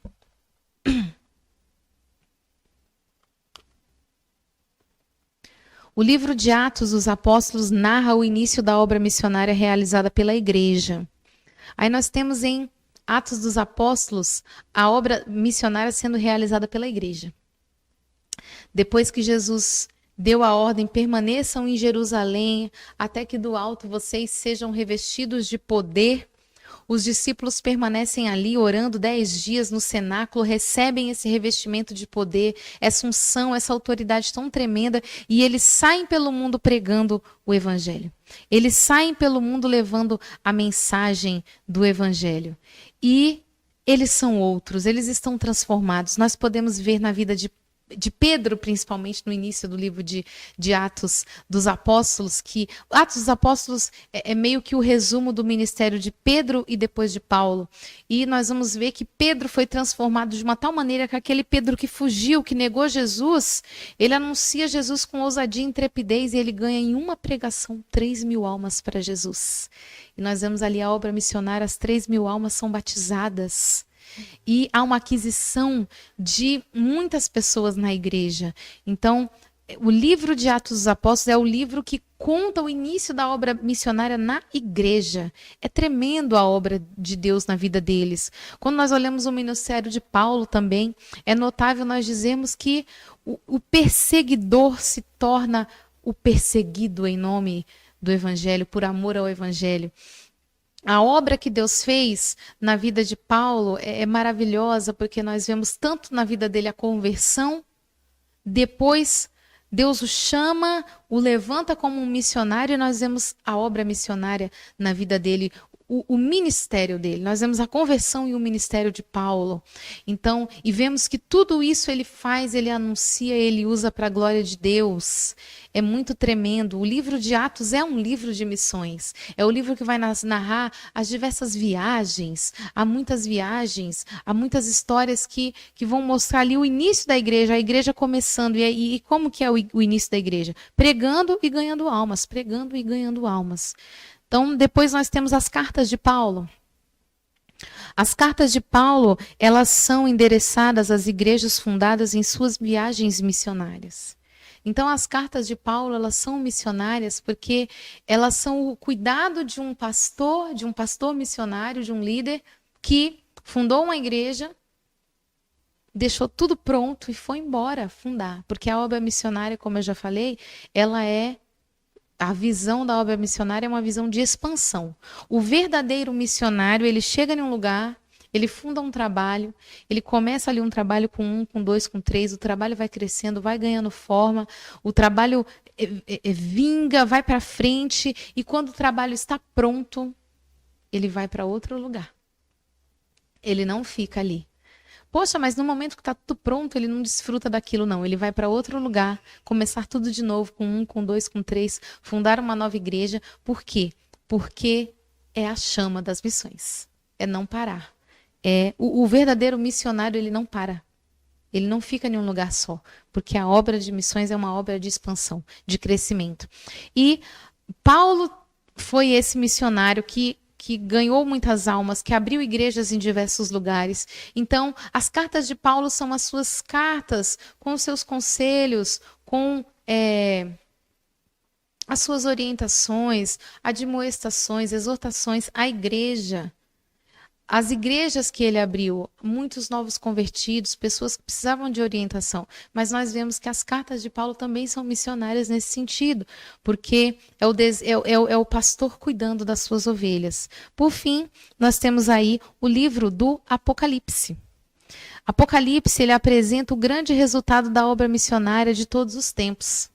O livro de Atos dos Apóstolos narra o início da obra missionária realizada pela igreja. Aí nós temos em Atos dos Apóstolos a obra missionária sendo realizada pela igreja. Depois que Jesus deu a ordem, permaneçam em Jerusalém, até que do alto vocês sejam revestidos de poder. Os discípulos permanecem ali orando 10 dias no cenáculo, recebem esse revestimento de poder, essa unção, essa autoridade tão tremenda, e eles saem pelo mundo pregando o evangelho. Eles saem pelo mundo levando a mensagem do evangelho. E eles são outros, eles estão transformados. Nós podemos ver na vida de Pedro, principalmente no início do livro de Atos dos Apóstolos, que Atos dos Apóstolos é meio que o resumo do ministério de Pedro e depois de Paulo. E nós vamos ver que Pedro foi transformado de uma tal maneira que aquele Pedro que fugiu, que negou Jesus, ele anuncia Jesus com ousadia e intrepidez e ele ganha em uma pregação 3.000 almas para Jesus. E nós vemos ali a obra missionária, as 3.000 almas são batizadas. E há uma aquisição de muitas pessoas na igreja. Então, o livro de Atos dos Apóstolos é o livro que conta o início da obra missionária na igreja. É tremendo a obra de Deus na vida deles. Quando nós olhamos o ministério de Paulo também, é notável nós dizermos que o perseguidor se torna o perseguido em nome do evangelho, por amor ao evangelho. A obra que Deus fez na vida de Paulo é maravilhosa, porque nós vemos tanto na vida dele a conversão, depois Deus o chama, o levanta como um missionário, e nós vemos a obra missionária na vida dele, o ministério dele. Nós vemos a conversão e o ministério de Paulo. Então, e vemos que tudo isso ele faz, ele anuncia, ele usa para a glória de Deus. É muito tremendo. O livro de Atos é um livro de missões. É o livro que vai narrar as diversas viagens. Há muitas histórias que vão mostrar ali o início da igreja, a igreja começando. E como que é o início da igreja? Pregando e ganhando almas, pregando e ganhando almas. Então, depois nós temos as cartas de Paulo. As cartas de Paulo, elas são endereçadas às igrejas fundadas em suas viagens missionárias. Então, as cartas de Paulo, elas são missionárias porque elas são o cuidado de um pastor missionário, de um líder que fundou uma igreja, deixou tudo pronto e foi embora fundar. Porque a obra missionária, como eu já falei, a visão da obra missionária é uma visão de expansão. O verdadeiro missionário, ele chega em um lugar, ele funda um trabalho, ele começa ali um trabalho com 1, com 2, com 3, o trabalho vai crescendo, vai ganhando forma, o trabalho vinga, vai para frente, e quando o trabalho está pronto, ele vai para outro lugar. Ele não fica ali. Poxa, mas no momento que está tudo pronto, ele não desfruta daquilo, não. Ele vai para outro lugar, começar tudo de novo, com 1, com 2, com 3, fundar uma nova igreja. Por quê? Porque é a chama das missões. É não parar. O verdadeiro missionário, ele não para. Ele não fica em um lugar só. Porque a obra de missões é uma obra de expansão, de crescimento. E Paulo foi esse missionário que ganhou muitas almas, que abriu igrejas em diversos lugares. Então, as cartas de Paulo são as suas cartas com os seus conselhos, com as suas orientações, admoestações, exortações à igreja. As igrejas que ele abriu, muitos novos convertidos, pessoas que precisavam de orientação. Mas nós vemos que as cartas de Paulo também são missionárias nesse sentido, porque é o pastor cuidando das suas ovelhas. Por fim, nós temos aí o livro do Apocalipse. Apocalipse, ele apresenta o grande resultado da obra missionária de todos os tempos.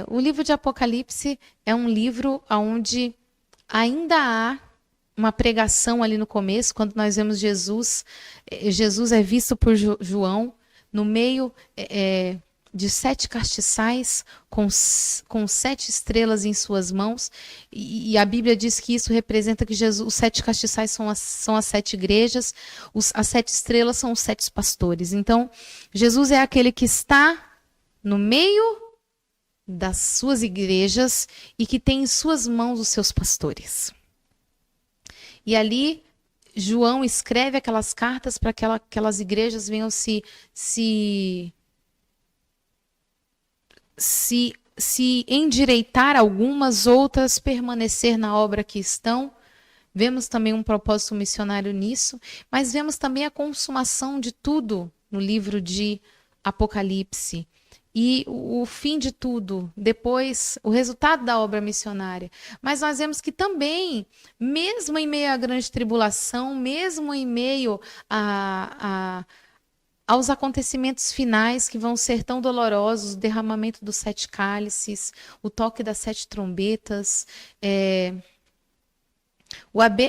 O livro de Apocalipse é um livro onde ainda há uma pregação ali no começo, quando nós vemos Jesus. Jesus é visto por João no meio de 7 castiçais com 7 estrelas em suas mãos, e a Bíblia diz que isso representa que Jesus, os 7 castiçais são as 7 igrejas, as 7 estrelas são os 7 pastores. Então, Jesus é aquele que está no meio das suas igrejas e que tem em suas mãos os seus pastores. E ali, João escreve aquelas cartas para que aquelas igrejas venham se endireitar, algumas, outras permanecer na obra que estão. Vemos também um propósito missionário nisso, mas vemos também a consumação de tudo no livro de Apocalipse. E o fim de tudo, depois o resultado da obra missionária. Mas nós vemos que também, mesmo em meio à grande tribulação, mesmo em meio aos acontecimentos finais que vão ser tão dolorosos, o derramamento dos 7 cálices, o toque das 7 trombetas,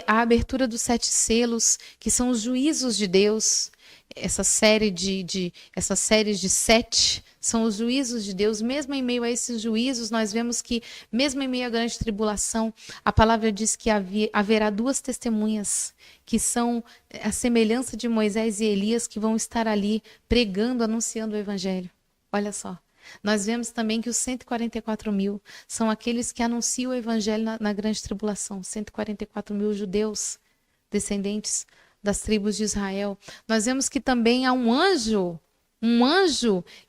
a abertura dos 7 selos, que são os juízos de Deus. Essas séries de 7 são os juízos de Deus. Mesmo em meio a esses juízos, nós vemos que, mesmo em meio à grande tribulação, a palavra diz que haverá 2 testemunhas, que são a semelhança de Moisés e Elias, que vão estar ali pregando, anunciando o evangelho. Olha só. Nós vemos também que os 144.000 são aqueles que anunciam o evangelho na grande tribulação. 144.000 judeus, descendentes das tribos de Israel. Nós vemos que também há um anjo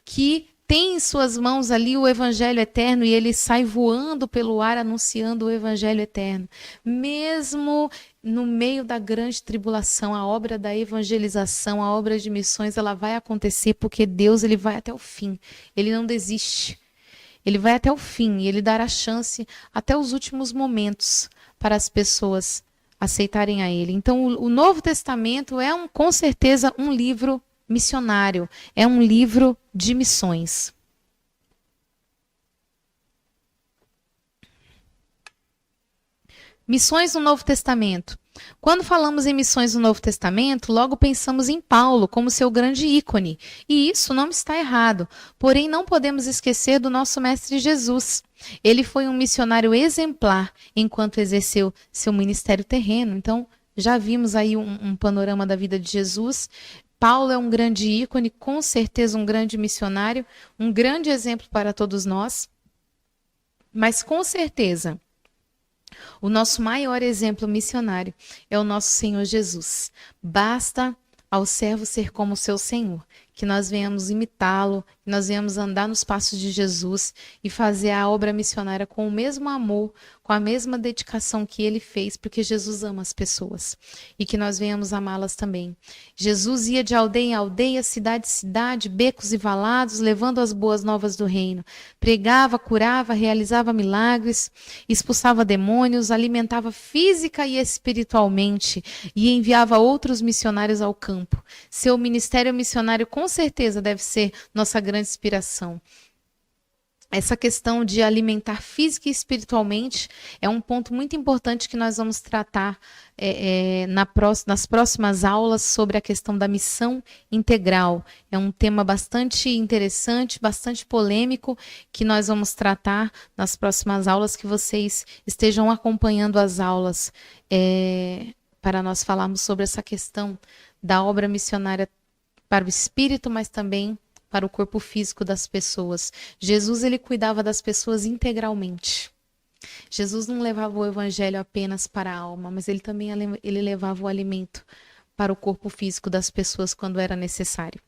que tem em suas mãos ali o evangelho eterno, e ele sai voando pelo ar anunciando o evangelho eterno. Mesmo no meio da grande tribulação, a obra da evangelização, a obra de missões, ela vai acontecer, porque Deus, ele vai até o fim. Ele não desiste. Ele vai até o fim e ele dará chance até os últimos momentos para as pessoas aceitarem a ele. Então, o Novo Testamento é com certeza um livro missionário, é um livro de missões. Missões no Novo Testamento. Quando falamos em missões no Novo Testamento, logo pensamos em Paulo como seu grande ícone. E isso não está errado. Porém, não podemos esquecer do nosso Mestre Jesus. Ele foi um missionário exemplar enquanto exerceu seu ministério terreno. Então, já vimos aí um panorama da vida de Jesus. Paulo é um grande ícone, com certeza um grande missionário, um grande exemplo para todos nós. Mas, com certeza, o nosso maior exemplo missionário é o nosso Senhor Jesus. Basta ao servo ser como seu Senhor, que nós venhamos imitá-lo, que nós venhamos andar nos passos de Jesus e fazer a obra missionária com o mesmo amor, com a mesma dedicação que ele fez, porque Jesus ama as pessoas e que nós venhamos amá-las também. Jesus ia de aldeia em aldeia, cidade em cidade, becos e valados, levando as boas novas do reino. Pregava, curava, realizava milagres, expulsava demônios, alimentava física e espiritualmente e enviava outros missionários ao campo. Seu ministério missionário com certeza deve ser nossa grande inspiração. Essa questão de alimentar física e espiritualmente é um ponto muito importante que nós vamos tratar nas próximas aulas sobre a questão da missão integral. É um tema bastante interessante, bastante polêmico, que nós vamos tratar nas próximas aulas, que vocês estejam acompanhando as aulas para nós falarmos sobre essa questão da obra missionária para o espírito, mas também para o corpo físico das pessoas. Jesus, ele cuidava das pessoas integralmente. Jesus não levava o evangelho apenas para a alma, mas ele também ele levava o alimento para o corpo físico das pessoas quando era necessário.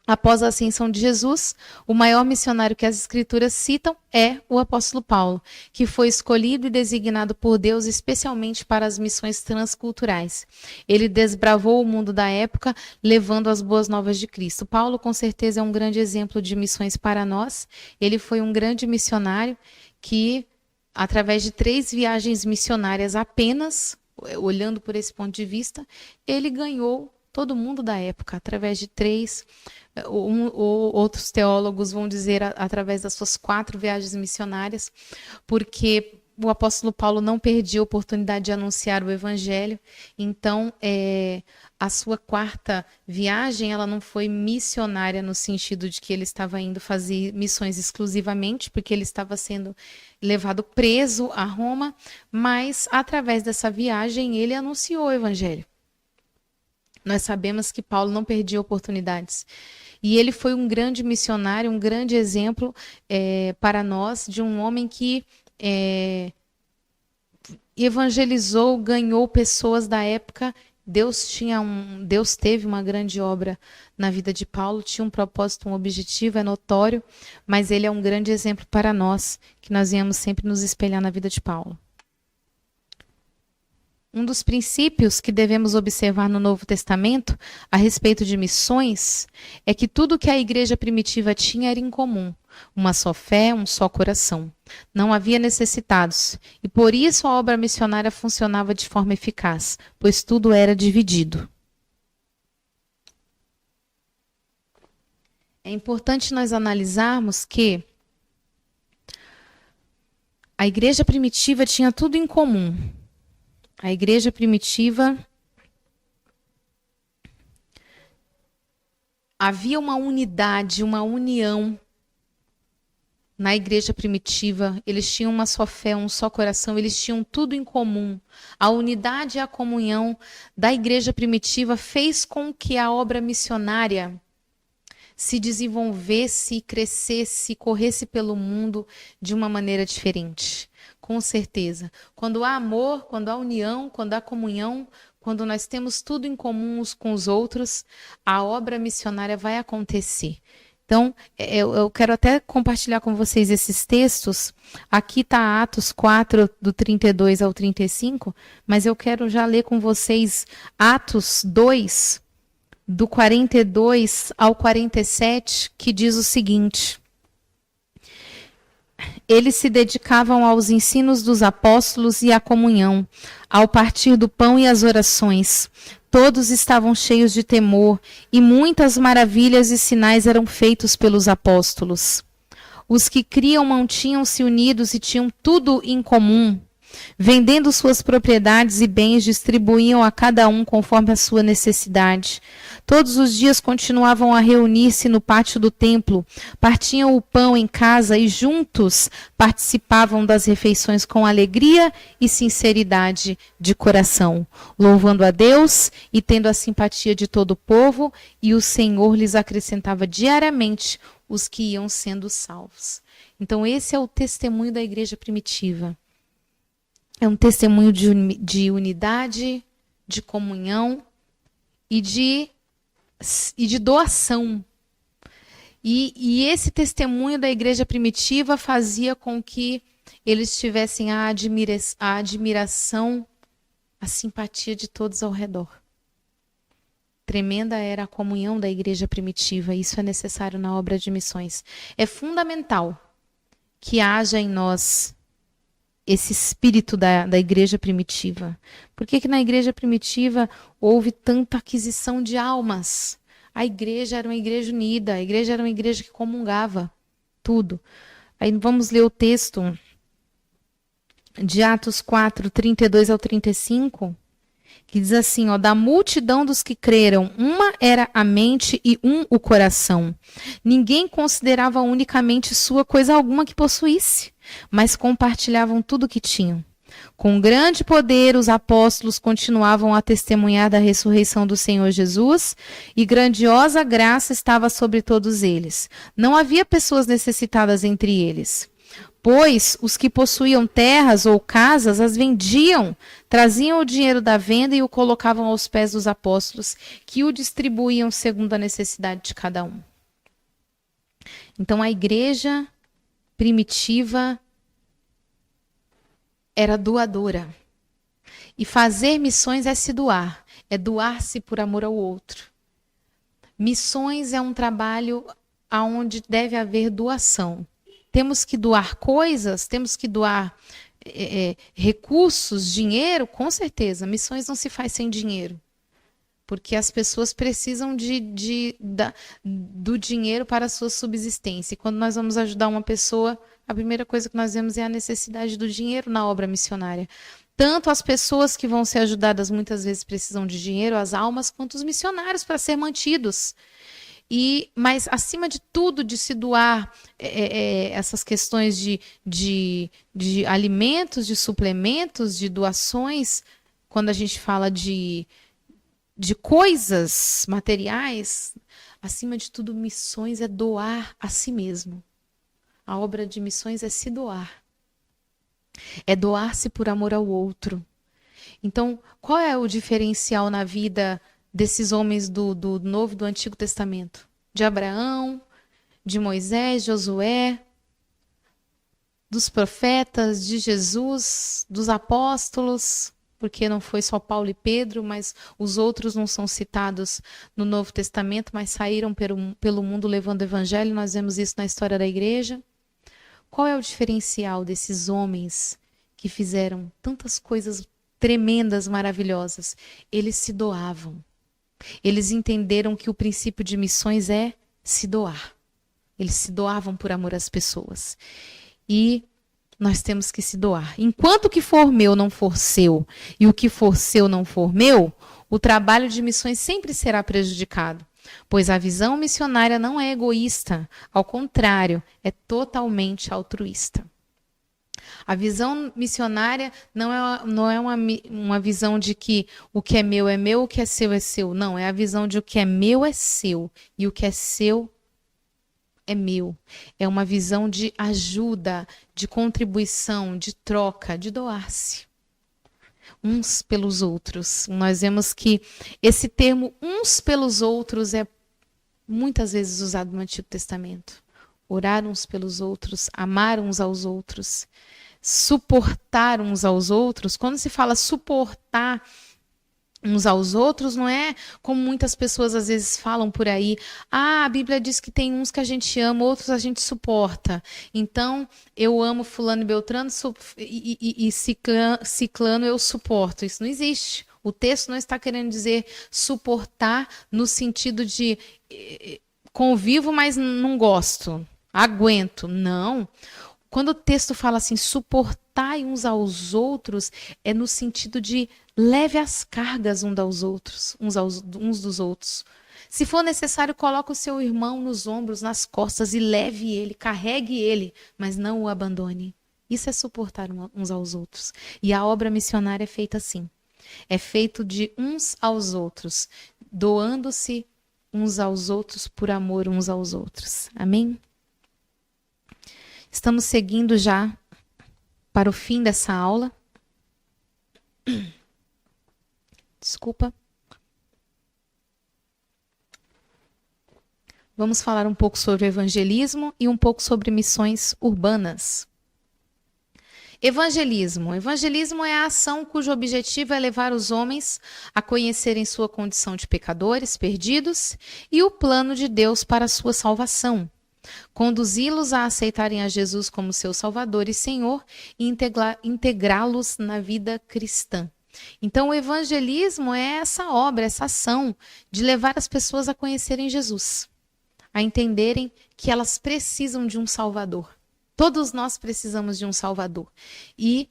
Após a ascensão de Jesus, o maior missionário que as Escrituras citam é o apóstolo Paulo, que foi escolhido e designado por Deus especialmente para as missões transculturais. Ele desbravou o mundo da época, levando as boas novas de Cristo. Paulo, com certeza, é um grande exemplo de missões para nós. Ele foi um grande missionário que, através de 3 viagens missionárias apenas, olhando por esse ponto de vista, ele ganhou todo mundo da época, através de 3. Outros teólogos vão dizer através das suas 4 viagens missionárias, porque o apóstolo Paulo não perdia a oportunidade de anunciar o evangelho. Então, a sua 4ª viagem, ela não foi missionária no sentido de que ele estava indo fazer missões exclusivamente, porque ele estava sendo levado preso a Roma, mas através dessa viagem ele anunciou o evangelho. Nós sabemos que Paulo não perdia oportunidades. E ele foi um grande missionário, um grande exemplo para nós de um homem que evangelizou, ganhou pessoas da época. Deus teve uma grande obra na vida de Paulo, tinha um propósito, um objetivo, é notório, mas ele é um grande exemplo para nós, que nós viemos sempre nos espelhar na vida de Paulo. Um dos princípios que devemos observar no Novo Testamento a respeito de missões é que tudo que a igreja primitiva tinha era em comum. Uma só fé, um só coração. Não havia necessitados, e por isso a obra missionária funcionava de forma eficaz, pois tudo era dividido. É importante nós analisarmos que a igreja primitiva tinha tudo em comum. A igreja primitiva, havia uma unidade, uma união na igreja primitiva. Eles tinham uma só fé, um só coração, eles tinham tudo em comum. A unidade e a comunhão da igreja primitiva fez com que a obra missionária se desenvolvesse, crescesse, corresse pelo mundo de uma maneira diferente. Com certeza. Quando há amor, quando há união, quando há comunhão, quando nós temos tudo em comum uns com os outros, a obra missionária vai acontecer. Então, eu quero até compartilhar com vocês esses textos. Aqui está Atos 4, do 32 ao 35, mas eu quero já ler com vocês Atos 2, do 42 ao 47, que diz o seguinte: eles se dedicavam aos ensinos dos apóstolos e à comunhão, ao partir do pão e às orações. Todos estavam cheios de temor, e muitas maravilhas e sinais eram feitos pelos apóstolos. Os que criam mantinham-se unidos e tinham tudo em comum. Vendendo suas propriedades e bens, distribuíam a cada um conforme a sua necessidade. Todos os dias continuavam a reunir-se no pátio do templo, partiam o pão em casa e juntos participavam das refeições com alegria e sinceridade de coração, louvando a Deus e tendo a simpatia de todo o povo, e o Senhor lhes acrescentava diariamente os que iam sendo salvos. Então esse é o testemunho da igreja primitiva. É um testemunho de unidade, de comunhão e de doação. E esse testemunho da igreja primitiva fazia com que eles tivessem a admiração, a simpatia de todos ao redor. Tremenda era a comunhão da igreja primitiva. Isso é necessário na obra de missões. É fundamental que haja em nós esse espírito da igreja primitiva. Por que na igreja primitiva houve tanta aquisição de almas? A igreja era uma igreja unida, a igreja era uma igreja que comungava tudo. Aí vamos ler o texto de Atos 4, 32 ao 35, que diz assim, ó: da multidão dos que creram, uma era a mente e um o coração. Ninguém considerava unicamente sua coisa alguma que possuísse, mas compartilhavam tudo o que tinham. Com grande poder, os apóstolos continuavam a testemunhar da ressurreição do Senhor Jesus, e grandiosa graça estava sobre todos eles. Não havia pessoas necessitadas entre eles, pois os que possuíam terras ou casas as vendiam, traziam o dinheiro da venda e o colocavam aos pés dos apóstolos, que o distribuíam segundo a necessidade de cada um. Então, a igreja primitiva era doadora. E fazer missões é se doar, é doar-se por amor ao outro. Missões é um trabalho onde deve haver doação. Temos que doar coisas, temos que doar recursos, dinheiro, com certeza. Missões não se faz sem dinheiro. Porque as pessoas precisam do dinheiro para a sua subsistência. E quando nós vamos ajudar uma pessoa, a primeira coisa que nós vemos é a necessidade do dinheiro na obra missionária. Tanto as pessoas que vão ser ajudadas muitas vezes precisam de dinheiro, as almas, quanto os missionários para ser mantidos. Mas, acima de tudo, de se doar essas questões de alimentos, de suplementos, de doações, quando a gente fala de coisas materiais, acima de tudo, missões é doar a si mesmo. A obra de missões é se doar. É doar-se por amor ao outro. Então, qual é o diferencial na vida desses homens do Novo e do Antigo Testamento? De Abraão, de Moisés, Josué, dos profetas, de Jesus, dos apóstolos, porque não foi só Paulo e Pedro, mas os outros não são citados no Novo Testamento, mas saíram pelo mundo levando o evangelho. Nós vemos isso na história da igreja. Qual é o diferencial desses homens que fizeram tantas coisas tremendas, maravilhosas? Eles se doavam. Eles entenderam que o princípio de missões é se doar. Eles se doavam por amor às pessoas. E nós temos que se doar. Enquanto o que for meu não for seu e o que for seu não for meu, o trabalho de missões sempre será prejudicado. Pois a visão missionária não é egoísta, ao contrário, é totalmente altruísta. A visão missionária não é uma visão de que o que é meu, o que é seu. Não, é a visão de o que é meu é seu e o que é seu é meu. É uma visão de ajuda, de contribuição, de troca, de doar-se uns pelos outros. Nós vemos que esse termo uns pelos outros é muitas vezes usado no Antigo Testamento. Orar uns pelos outros, amar uns aos outros, suportar uns aos outros. Quando se fala suportar uns aos outros, não é como muitas pessoas às vezes falam por aí. A Bíblia diz que tem uns que a gente ama, outros a gente suporta. Então, eu amo fulano e beltrano e ciclano eu suporto. Isso não existe. O texto não está querendo dizer suportar no sentido de convivo, mas não gosto, aguento. Não. Quando o texto fala assim, suportai uns aos outros, é no sentido de leve as cargas uns dos outros. Se for necessário, coloque o seu irmão nos ombros, nas costas e leve ele, carregue ele, mas não o abandone. Isso é suportar uns aos outros. E a obra missionária é feita assim. É feito de uns aos outros, doando-se uns aos outros por amor uns aos outros. Amém? Estamos seguindo já para o fim dessa aula. Desculpa. Vamos falar um pouco sobre evangelismo e um pouco sobre missões urbanas. Evangelismo. Evangelismo é a ação cujo objetivo é levar os homens a conhecerem sua condição de pecadores, perdidos, e o plano de Deus para a sua salvação. Conduzi-los a aceitarem a Jesus como seu Salvador e Senhor e integrá-los na vida cristã. Então, o evangelismo é essa obra, essa ação de levar as pessoas a conhecerem Jesus, a entenderem que elas precisam de um Salvador. Todos nós precisamos de um Salvador. E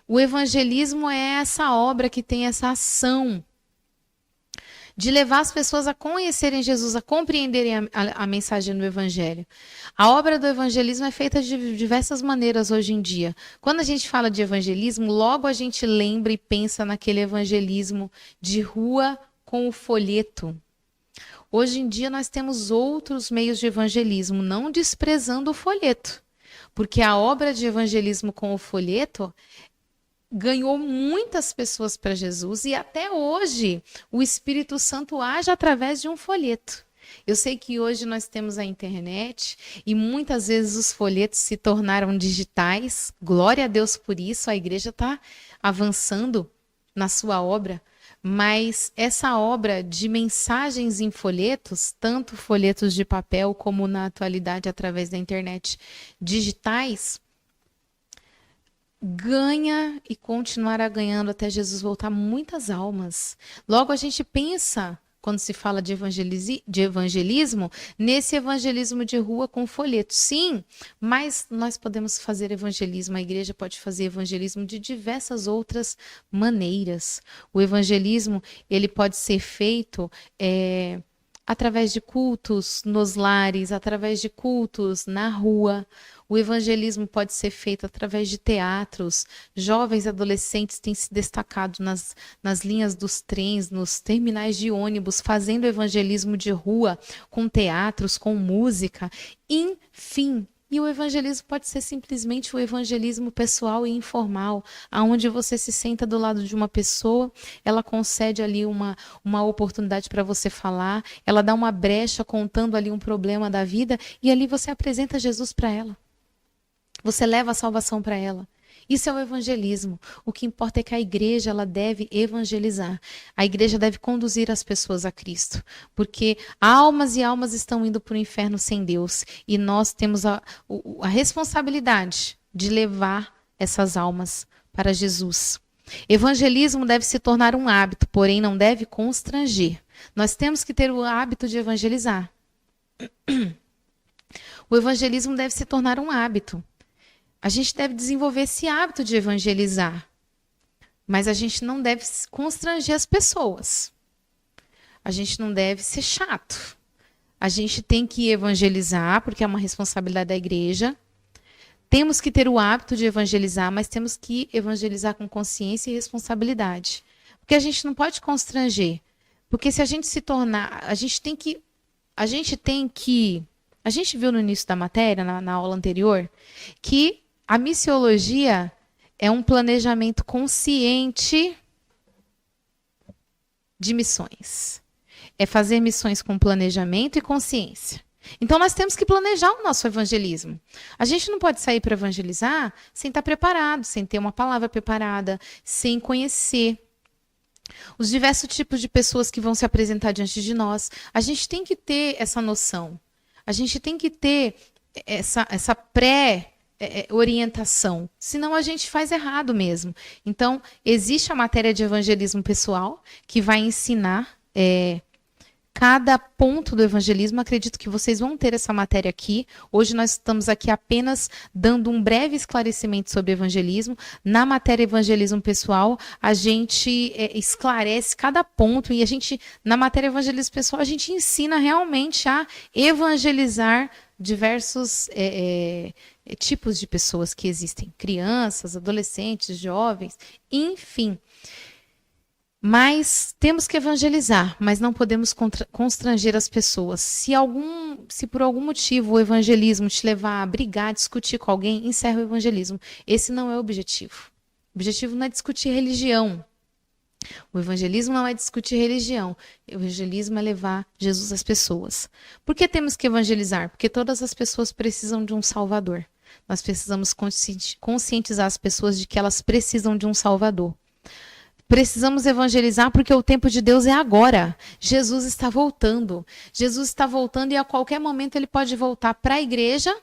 o evangelismo é essa obra que tem essa ação de levar as pessoas a conhecerem Jesus, a compreenderem a mensagem do Evangelho. A obra do evangelismo é feita de diversas maneiras hoje em dia. Quando a gente fala de evangelismo, logo a gente lembra e pensa naquele evangelismo de rua com o folheto. Hoje em dia nós temos outros meios de evangelismo, não desprezando o folheto, porque a obra de evangelismo com o folheto ganhou muitas pessoas para Jesus e até hoje o Espírito Santo age através de um folheto. Eu sei que hoje nós temos a internet e muitas vezes os folhetos se tornaram digitais. Glória a Deus por isso, a igreja está avançando na sua obra. Mas essa obra de mensagens em folhetos, tanto folhetos de papel como na atualidade através da internet digitais, ganha e continuará ganhando até Jesus voltar muitas almas. Logo a gente pensa, quando se fala de evangelismo, nesse evangelismo de rua com folheto. Sim, mas nós podemos fazer evangelismo, a igreja pode fazer evangelismo de diversas outras maneiras. O evangelismo, ele pode ser feito através de cultos nos lares, através de cultos na rua. O evangelismo pode ser feito através de teatros. Jovens adolescentes têm se destacado nas linhas dos trens, nos terminais de ônibus, fazendo evangelismo de rua, com teatros, com música, enfim. E o evangelismo pode ser simplesmente o evangelismo pessoal e informal, aonde você se senta do lado de uma pessoa, ela concede ali uma oportunidade para você falar, ela dá uma brecha contando ali um problema da vida e ali você apresenta Jesus para ela. Você leva a salvação para ela. Isso é o evangelismo. O que importa é que a igreja ela deve evangelizar. A igreja deve conduzir as pessoas a Cristo. Porque almas e almas estão indo para o inferno sem Deus. E nós temos a responsabilidade de levar essas almas para Jesus. Evangelismo deve se tornar um hábito, porém não deve constranger. Nós temos que ter o hábito de evangelizar. O evangelismo deve se tornar um hábito. A gente deve desenvolver esse hábito de evangelizar. Mas a gente não deve constranger as pessoas. A gente não deve ser chato. A gente tem que evangelizar, porque é uma responsabilidade da igreja. Temos que ter o hábito de evangelizar, mas temos que evangelizar com consciência e responsabilidade. Porque a gente não pode constranger. Porque se a gente se tornar... A gente viu no início da matéria, na aula anterior, que a missiologia é um planejamento consciente de missões. É fazer missões com planejamento e consciência. Então, nós temos que planejar o nosso evangelismo. A gente não pode sair para evangelizar sem estar preparado, sem ter uma palavra preparada, sem conhecer os diversos tipos de pessoas que vão se apresentar diante de nós. A gente tem que ter essa noção. A gente tem que ter essa pré-orientação. Senão a gente faz errado mesmo. Então, existe a matéria de evangelismo pessoal, que vai ensinar cada ponto do evangelismo. Acredito que vocês vão ter essa matéria aqui. Hoje nós estamos aqui apenas dando um breve esclarecimento sobre evangelismo. Na matéria evangelismo pessoal, a gente esclarece cada ponto e na matéria evangelismo pessoal, a gente ensina realmente a evangelizar diversos tipos de pessoas que existem. Crianças, adolescentes, jovens, enfim. Mas temos que evangelizar, mas não podemos constranger as pessoas. Se por algum motivo o evangelismo te levar a brigar, a discutir com alguém, encerra o evangelismo. Esse não é o objetivo. O objetivo não é discutir religião. O evangelismo não é discutir religião. O evangelismo é levar Jesus às pessoas. Por que temos que evangelizar? Porque todas as pessoas precisam de um Salvador. Nós precisamos conscientizar as pessoas de que elas precisam de um Salvador. Precisamos evangelizar porque o tempo de Deus é agora. Jesus está voltando. Jesus está voltando e a qualquer momento ele pode voltar para a igreja,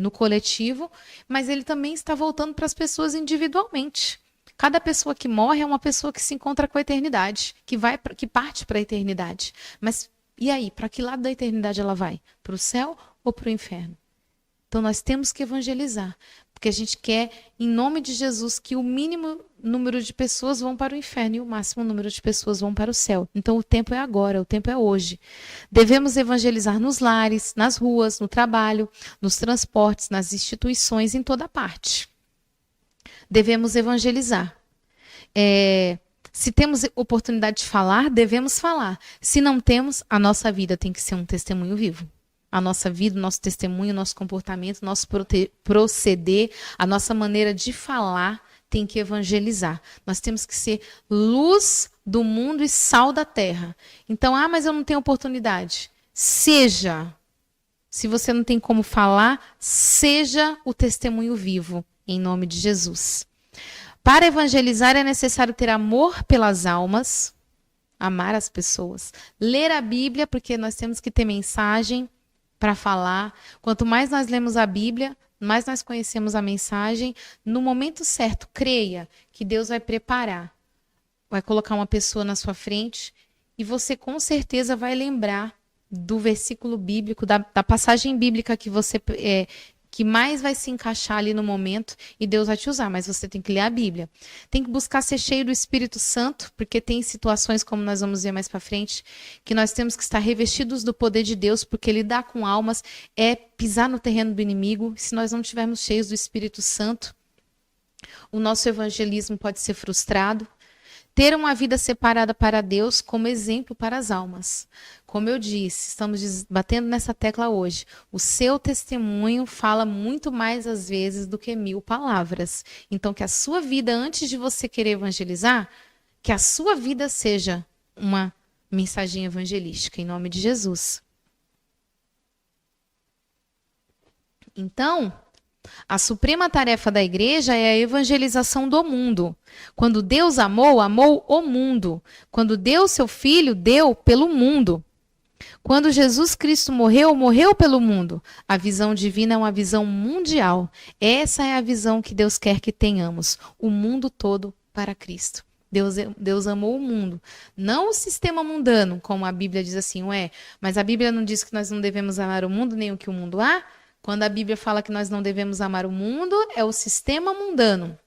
no coletivo, mas ele também está voltando para as pessoas individualmente. Cada pessoa que morre é uma pessoa que se encontra com a eternidade, que parte para a eternidade. Mas e aí? Para que lado da eternidade ela vai? Para o céu ou para o inferno? Então nós temos que evangelizar. Porque a gente quer, em nome de Jesus, que o mínimo número de pessoas vão para o inferno e o máximo número de pessoas vão para o céu. Então o tempo é agora, o tempo é hoje. Devemos evangelizar nos lares, nas ruas, no trabalho, nos transportes, nas instituições, em toda parte. Devemos evangelizar. Se temos oportunidade de falar, devemos falar. Se não temos, a nossa vida tem que ser um testemunho vivo. A nossa vida, o nosso testemunho, o nosso comportamento, o nosso proceder, a nossa maneira de falar tem que evangelizar. Nós temos que ser luz do mundo e sal da terra. Então, mas eu não tenho oportunidade. Seja. Se você não tem como falar, seja o testemunho vivo, em nome de Jesus. Para evangelizar é necessário ter amor pelas almas, amar as pessoas, ler a Bíblia, porque nós temos que ter mensagem para falar. Quanto mais nós lemos a Bíblia, mais nós conhecemos a mensagem. No momento certo, creia que Deus vai preparar, vai colocar uma pessoa na sua frente e você com certeza vai lembrar do versículo bíblico, da passagem bíblica que você que mais vai se encaixar ali no momento e Deus vai te usar, mas você tem que ler a Bíblia. Tem que buscar ser cheio do Espírito Santo, porque tem situações, como nós vamos ver mais para frente, que nós temos que estar revestidos do poder de Deus, porque lidar com almas é pisar no terreno do inimigo. Se nós não estivermos cheios do Espírito Santo, o nosso evangelismo pode ser frustrado. Ter uma vida separada para Deus como exemplo para as almas. Como eu disse, estamos batendo nessa tecla hoje. O seu testemunho fala muito mais às vezes do que 1000 palavras. Então, que a sua vida, antes de você querer evangelizar, que a sua vida seja uma mensagem evangelística, em nome de Jesus. Então, a suprema tarefa da igreja é a evangelização do mundo. Quando Deus amou, amou o mundo. Quando deu seu filho, deu pelo mundo. Quando Jesus Cristo morreu, morreu pelo mundo. A visão divina é uma visão mundial. Essa é a visão que Deus quer que tenhamos. O mundo todo para Cristo. Deus amou o mundo. Não o sistema mundano, como a Bíblia diz assim, mas a Bíblia não diz que nós não devemos amar o mundo, nem o que o mundo há. Quando a Bíblia fala que nós não devemos amar o mundo, é o sistema mundano.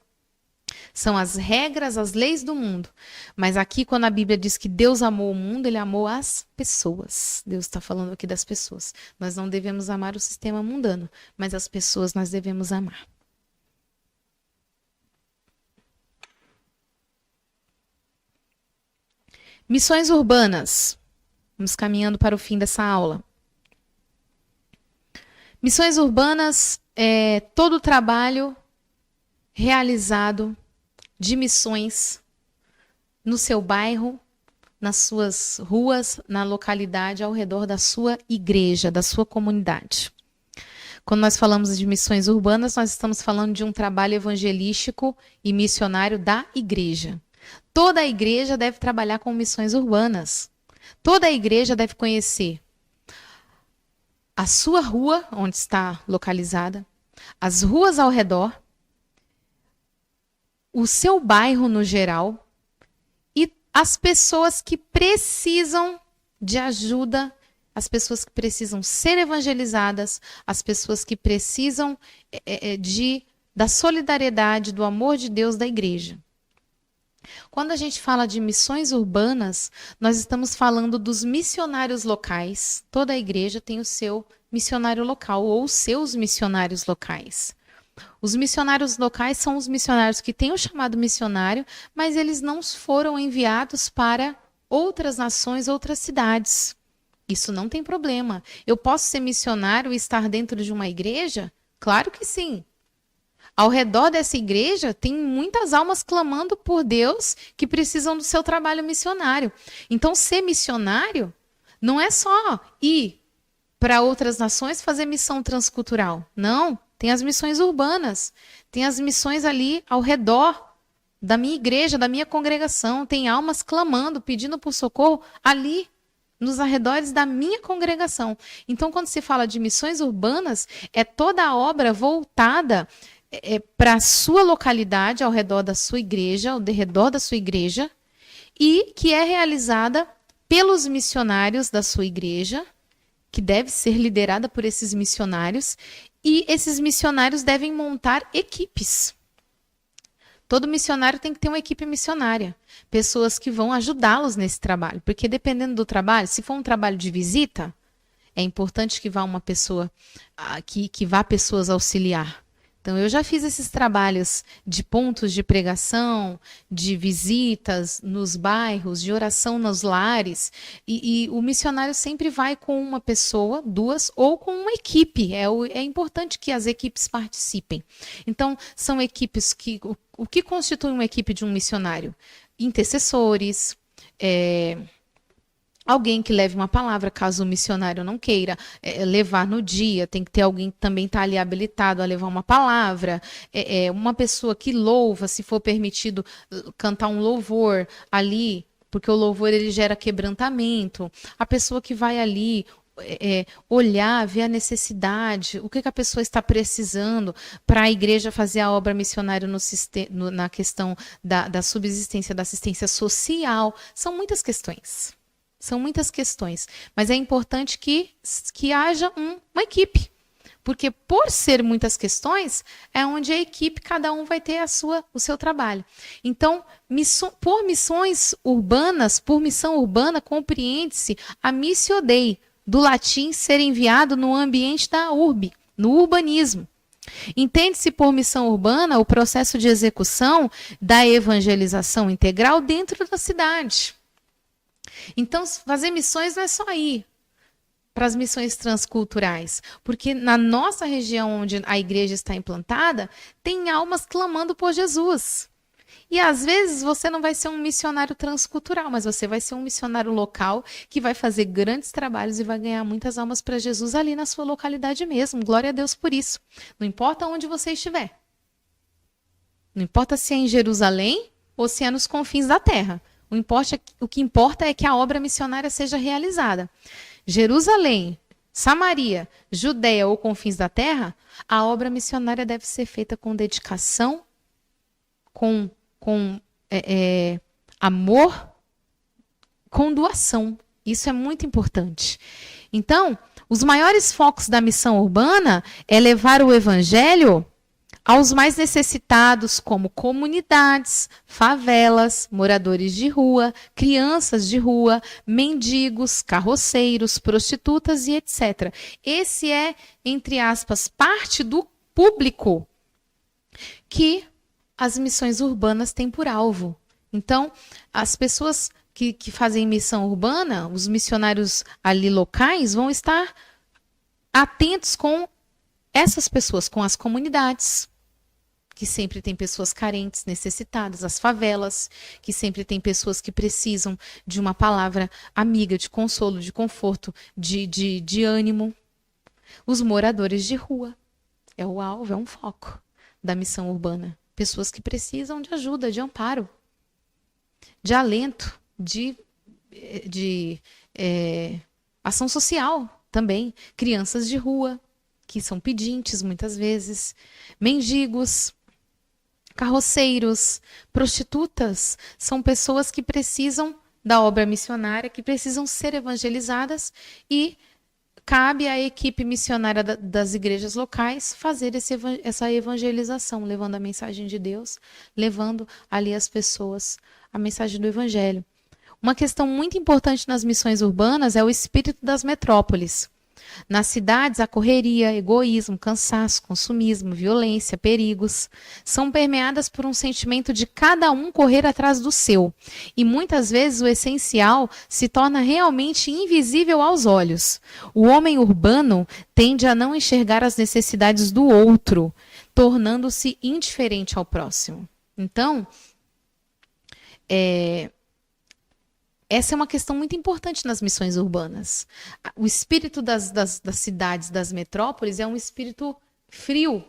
São as regras, as leis do mundo. Mas aqui, quando a Bíblia diz que Deus amou o mundo, ele amou as pessoas. Deus está falando aqui das pessoas. Nós não devemos amar o sistema mundano, mas as pessoas nós devemos amar. Missões urbanas. Vamos caminhando para o fim dessa aula. Missões urbanas é todo o trabalho realizado de missões no seu bairro, nas suas ruas, na localidade, ao redor da sua igreja, da sua comunidade. Quando nós falamos de missões urbanas, nós estamos falando de um trabalho evangelístico e missionário da igreja. Toda a igreja deve trabalhar com missões urbanas. Toda a igreja deve conhecer a sua rua, onde está localizada, as ruas ao redor, o seu bairro no geral e as pessoas que precisam de ajuda, as pessoas que precisam ser evangelizadas, as pessoas que precisam da solidariedade, do amor de Deus da igreja. Quando a gente fala de missões urbanas, nós estamos falando dos missionários locais. Toda a igreja tem o seu missionário local ou os seus missionários locais. Os missionários locais são os missionários que têm o chamado missionário, mas eles não foram enviados para outras nações, outras cidades. Isso não tem problema. Eu posso ser missionário e estar dentro de uma igreja? Claro que sim. Ao redor dessa igreja, tem muitas almas clamando por Deus que precisam do seu trabalho missionário. Então, ser missionário não é só ir para outras nações fazer missão transcultural. Não, tem as missões urbanas. Tem as missões ali ao redor da minha igreja, da minha congregação. Tem almas clamando, pedindo por socorro ali nos arredores da minha congregação. Então, quando se fala de missões urbanas, é toda a obra voltada para a sua localidade, ao redor da sua igreja, ao redor da sua igreja, e que é realizada pelos missionários da sua igreja, que deve ser liderada por esses missionários, e esses missionários devem montar equipes. Todo missionário tem que ter uma equipe missionária, pessoas que vão ajudá-los nesse trabalho, porque dependendo do trabalho, se for um trabalho de visita, é importante que vá uma pessoa, que vá pessoas auxiliar. Então, eu já fiz esses trabalhos de pontos de pregação, de visitas nos bairros, de oração nos lares, e o missionário sempre vai com uma pessoa, duas, ou com uma equipe. É importante que as equipes participem. Então, são equipes que... O que constitui uma equipe de um missionário? Intercessores, alguém que leve uma palavra, caso o missionário não queira levar no dia, tem que ter alguém que também está ali habilitado a levar uma palavra, uma pessoa que louva, se for permitido cantar um louvor ali, porque o louvor ele gera quebrantamento, a pessoa que vai ali olhar, ver a necessidade, o que a pessoa está precisando para a igreja fazer a obra missionária na questão da subsistência, da assistência social, são muitas questões. São muitas questões, mas é importante que haja uma equipe, porque por ser muitas questões, é onde a equipe, cada um vai ter o seu trabalho. Então, por missões urbanas, por missão urbana, compreende-se a missio Dei, do latim ser enviado no ambiente da urbe, no urbanismo. Entende-se por missão urbana o processo de execução da evangelização integral dentro da cidade. Então, fazer missões não é só ir para as missões transculturais, porque na nossa região onde a igreja está implantada, tem almas clamando por Jesus. E às vezes você não vai ser um missionário transcultural, mas você vai ser um missionário local que vai fazer grandes trabalhos e vai ganhar muitas almas para Jesus ali na sua localidade mesmo. Glória a Deus por isso. Não importa onde você estiver. Não importa se é em Jerusalém ou se é nos confins da terra. O que importa é que a obra missionária seja realizada. Jerusalém, Samaria, Judeia ou confins da terra, a obra missionária deve ser feita com dedicação, com amor, com doação. Isso é muito importante. Então, os maiores focos da missão urbana é levar o evangelho aos mais necessitados, como comunidades, favelas, moradores de rua, crianças de rua, mendigos, carroceiros, prostitutas e etc. Esse é, entre aspas, parte do público que as missões urbanas têm por alvo. Então, as pessoas que fazem missão urbana, os missionários ali locais, vão estar atentos com essas pessoas, com as comunidades, que sempre tem pessoas carentes, necessitadas, as favelas, que sempre tem pessoas que precisam de uma palavra amiga, de consolo, de conforto, de ânimo. Os moradores de rua. É o alvo, é um foco da missão urbana. Pessoas que precisam de ajuda, de amparo, de alento, de ação social também. Crianças de rua, que são pedintes muitas vezes, mendigos, carroceiros, prostitutas, são pessoas que precisam da obra missionária, que precisam ser evangelizadas e cabe à equipe missionária das igrejas locais fazer essa evangelização, levando a mensagem de Deus, levando ali as pessoas a mensagem do evangelho. Uma questão muito importante nas missões urbanas é o espírito das metrópoles. Nas cidades, a correria, egoísmo, cansaço, consumismo, violência, perigos são permeadas por um sentimento de cada um correr atrás do seu. E muitas vezes o essencial se torna realmente invisível aos olhos. O homem urbano tende a não enxergar as necessidades do outro, tornando-se indiferente ao próximo. Então, essa é uma questão muito importante nas missões urbanas. O espírito das cidades, das metrópoles, é um espírito frio.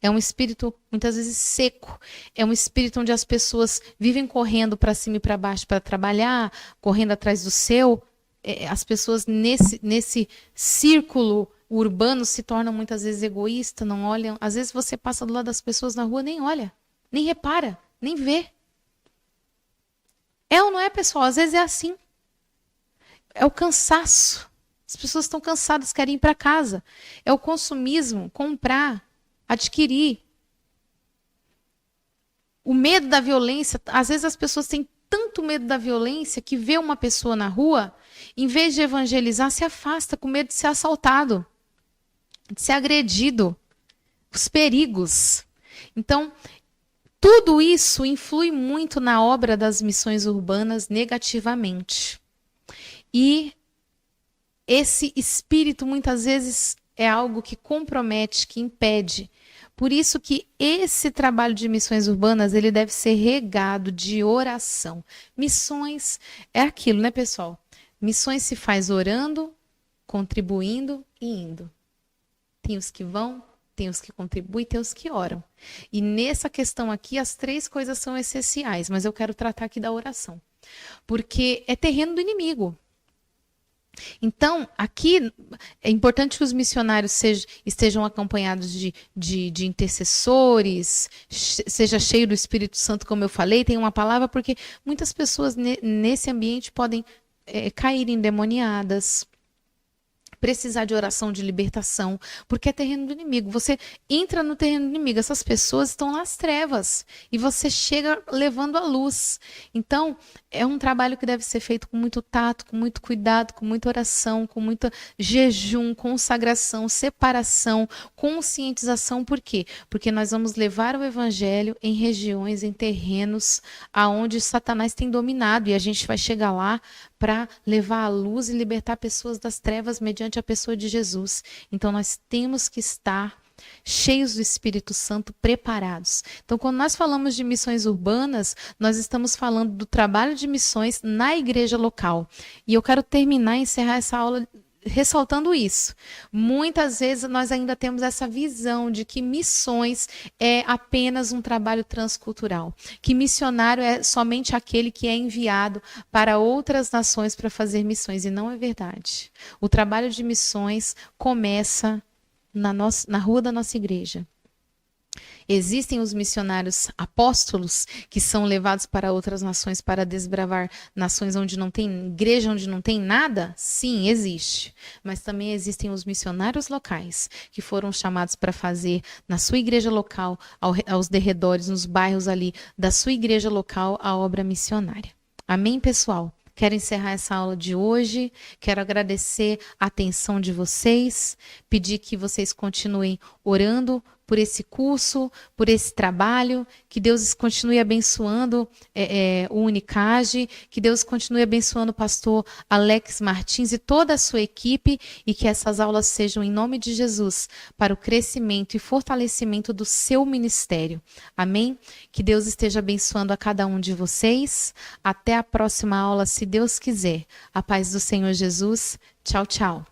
É um espírito, muitas vezes, seco. É um espírito onde as pessoas vivem correndo para cima e para baixo para trabalhar, correndo atrás do seu. As pessoas, nesse círculo urbano, se tornam muitas vezes egoístas, não olham. Às vezes você passa do lado das pessoas na rua, nem olha, nem repara, nem vê. É ou não é, pessoal? Às vezes é assim. É o cansaço. As pessoas estão cansadas, querem ir para casa. É o consumismo, comprar, adquirir. O medo da violência. Às vezes as pessoas têm tanto medo da violência que vê uma pessoa na rua, em vez de evangelizar, se afasta com medo de ser assaltado, de ser agredido. os perigos. Então, tudo isso influi muito na obra das missões urbanas negativamente. E esse espírito, muitas vezes, é algo que compromete, que impede. Por isso que esse trabalho de missões urbanas, ele deve ser regado de oração. Missões é aquilo, né, pessoal? Missões se faz orando, contribuindo e indo. Tem os que vão, tem os que contribuem, tem os que oram. E nessa questão aqui, as três coisas são essenciais, mas eu quero tratar aqui da oração. Porque é terreno do inimigo. Então, aqui é importante que os missionários estejam acompanhados de intercessores, seja cheio do Espírito Santo, como eu falei, tem uma palavra, porque muitas pessoas nesse ambiente podem cair endemoniadas, precisar de oração de libertação, porque é terreno do inimigo. Você entra no terreno do inimigo, essas pessoas estão nas trevas e você chega levando a luz. Então, é um trabalho que deve ser feito com muito tato, com muito cuidado, com muita oração, com muito jejum, consagração, separação, conscientização. Por quê? Porque nós vamos levar o evangelho em regiões, em terrenos aonde Satanás tem dominado e a gente vai chegar lá para levar a luz e libertar pessoas das trevas mediante a pessoa de Jesus. Então nós temos que estar cheios do Espírito Santo, preparados. Então, quando nós falamos de missões urbanas, nós estamos falando do trabalho de missões na igreja local. E eu quero terminar e encerrar essa aula ressaltando isso. Muitas vezes nós ainda temos essa visão de que missões é apenas um trabalho transcultural, que missionário é somente aquele que é enviado para outras nações para fazer missões, e não é verdade. O trabalho de missões começa na rua da nossa igreja. Existem os missionários apóstolos que são levados para outras nações para desbravar nações onde não tem igreja, onde não tem nada? Sim, existe. Mas também existem os missionários locais que foram chamados para fazer na sua igreja local, aos derredores, nos bairros ali da sua igreja local, a obra missionária. Amém, pessoal? Quero encerrar essa aula de hoje, quero agradecer a atenção de vocês, pedir que vocês continuem orando por esse curso, por esse trabalho, que Deus continue abençoando o Unicage, que Deus continue abençoando o pastor Alex Martins e toda a sua equipe, e que essas aulas sejam em nome de Jesus, para o crescimento e fortalecimento do seu ministério. Amém? Que Deus esteja abençoando a cada um de vocês. Até a próxima aula, se Deus quiser. A paz do Senhor Jesus. Tchau, tchau.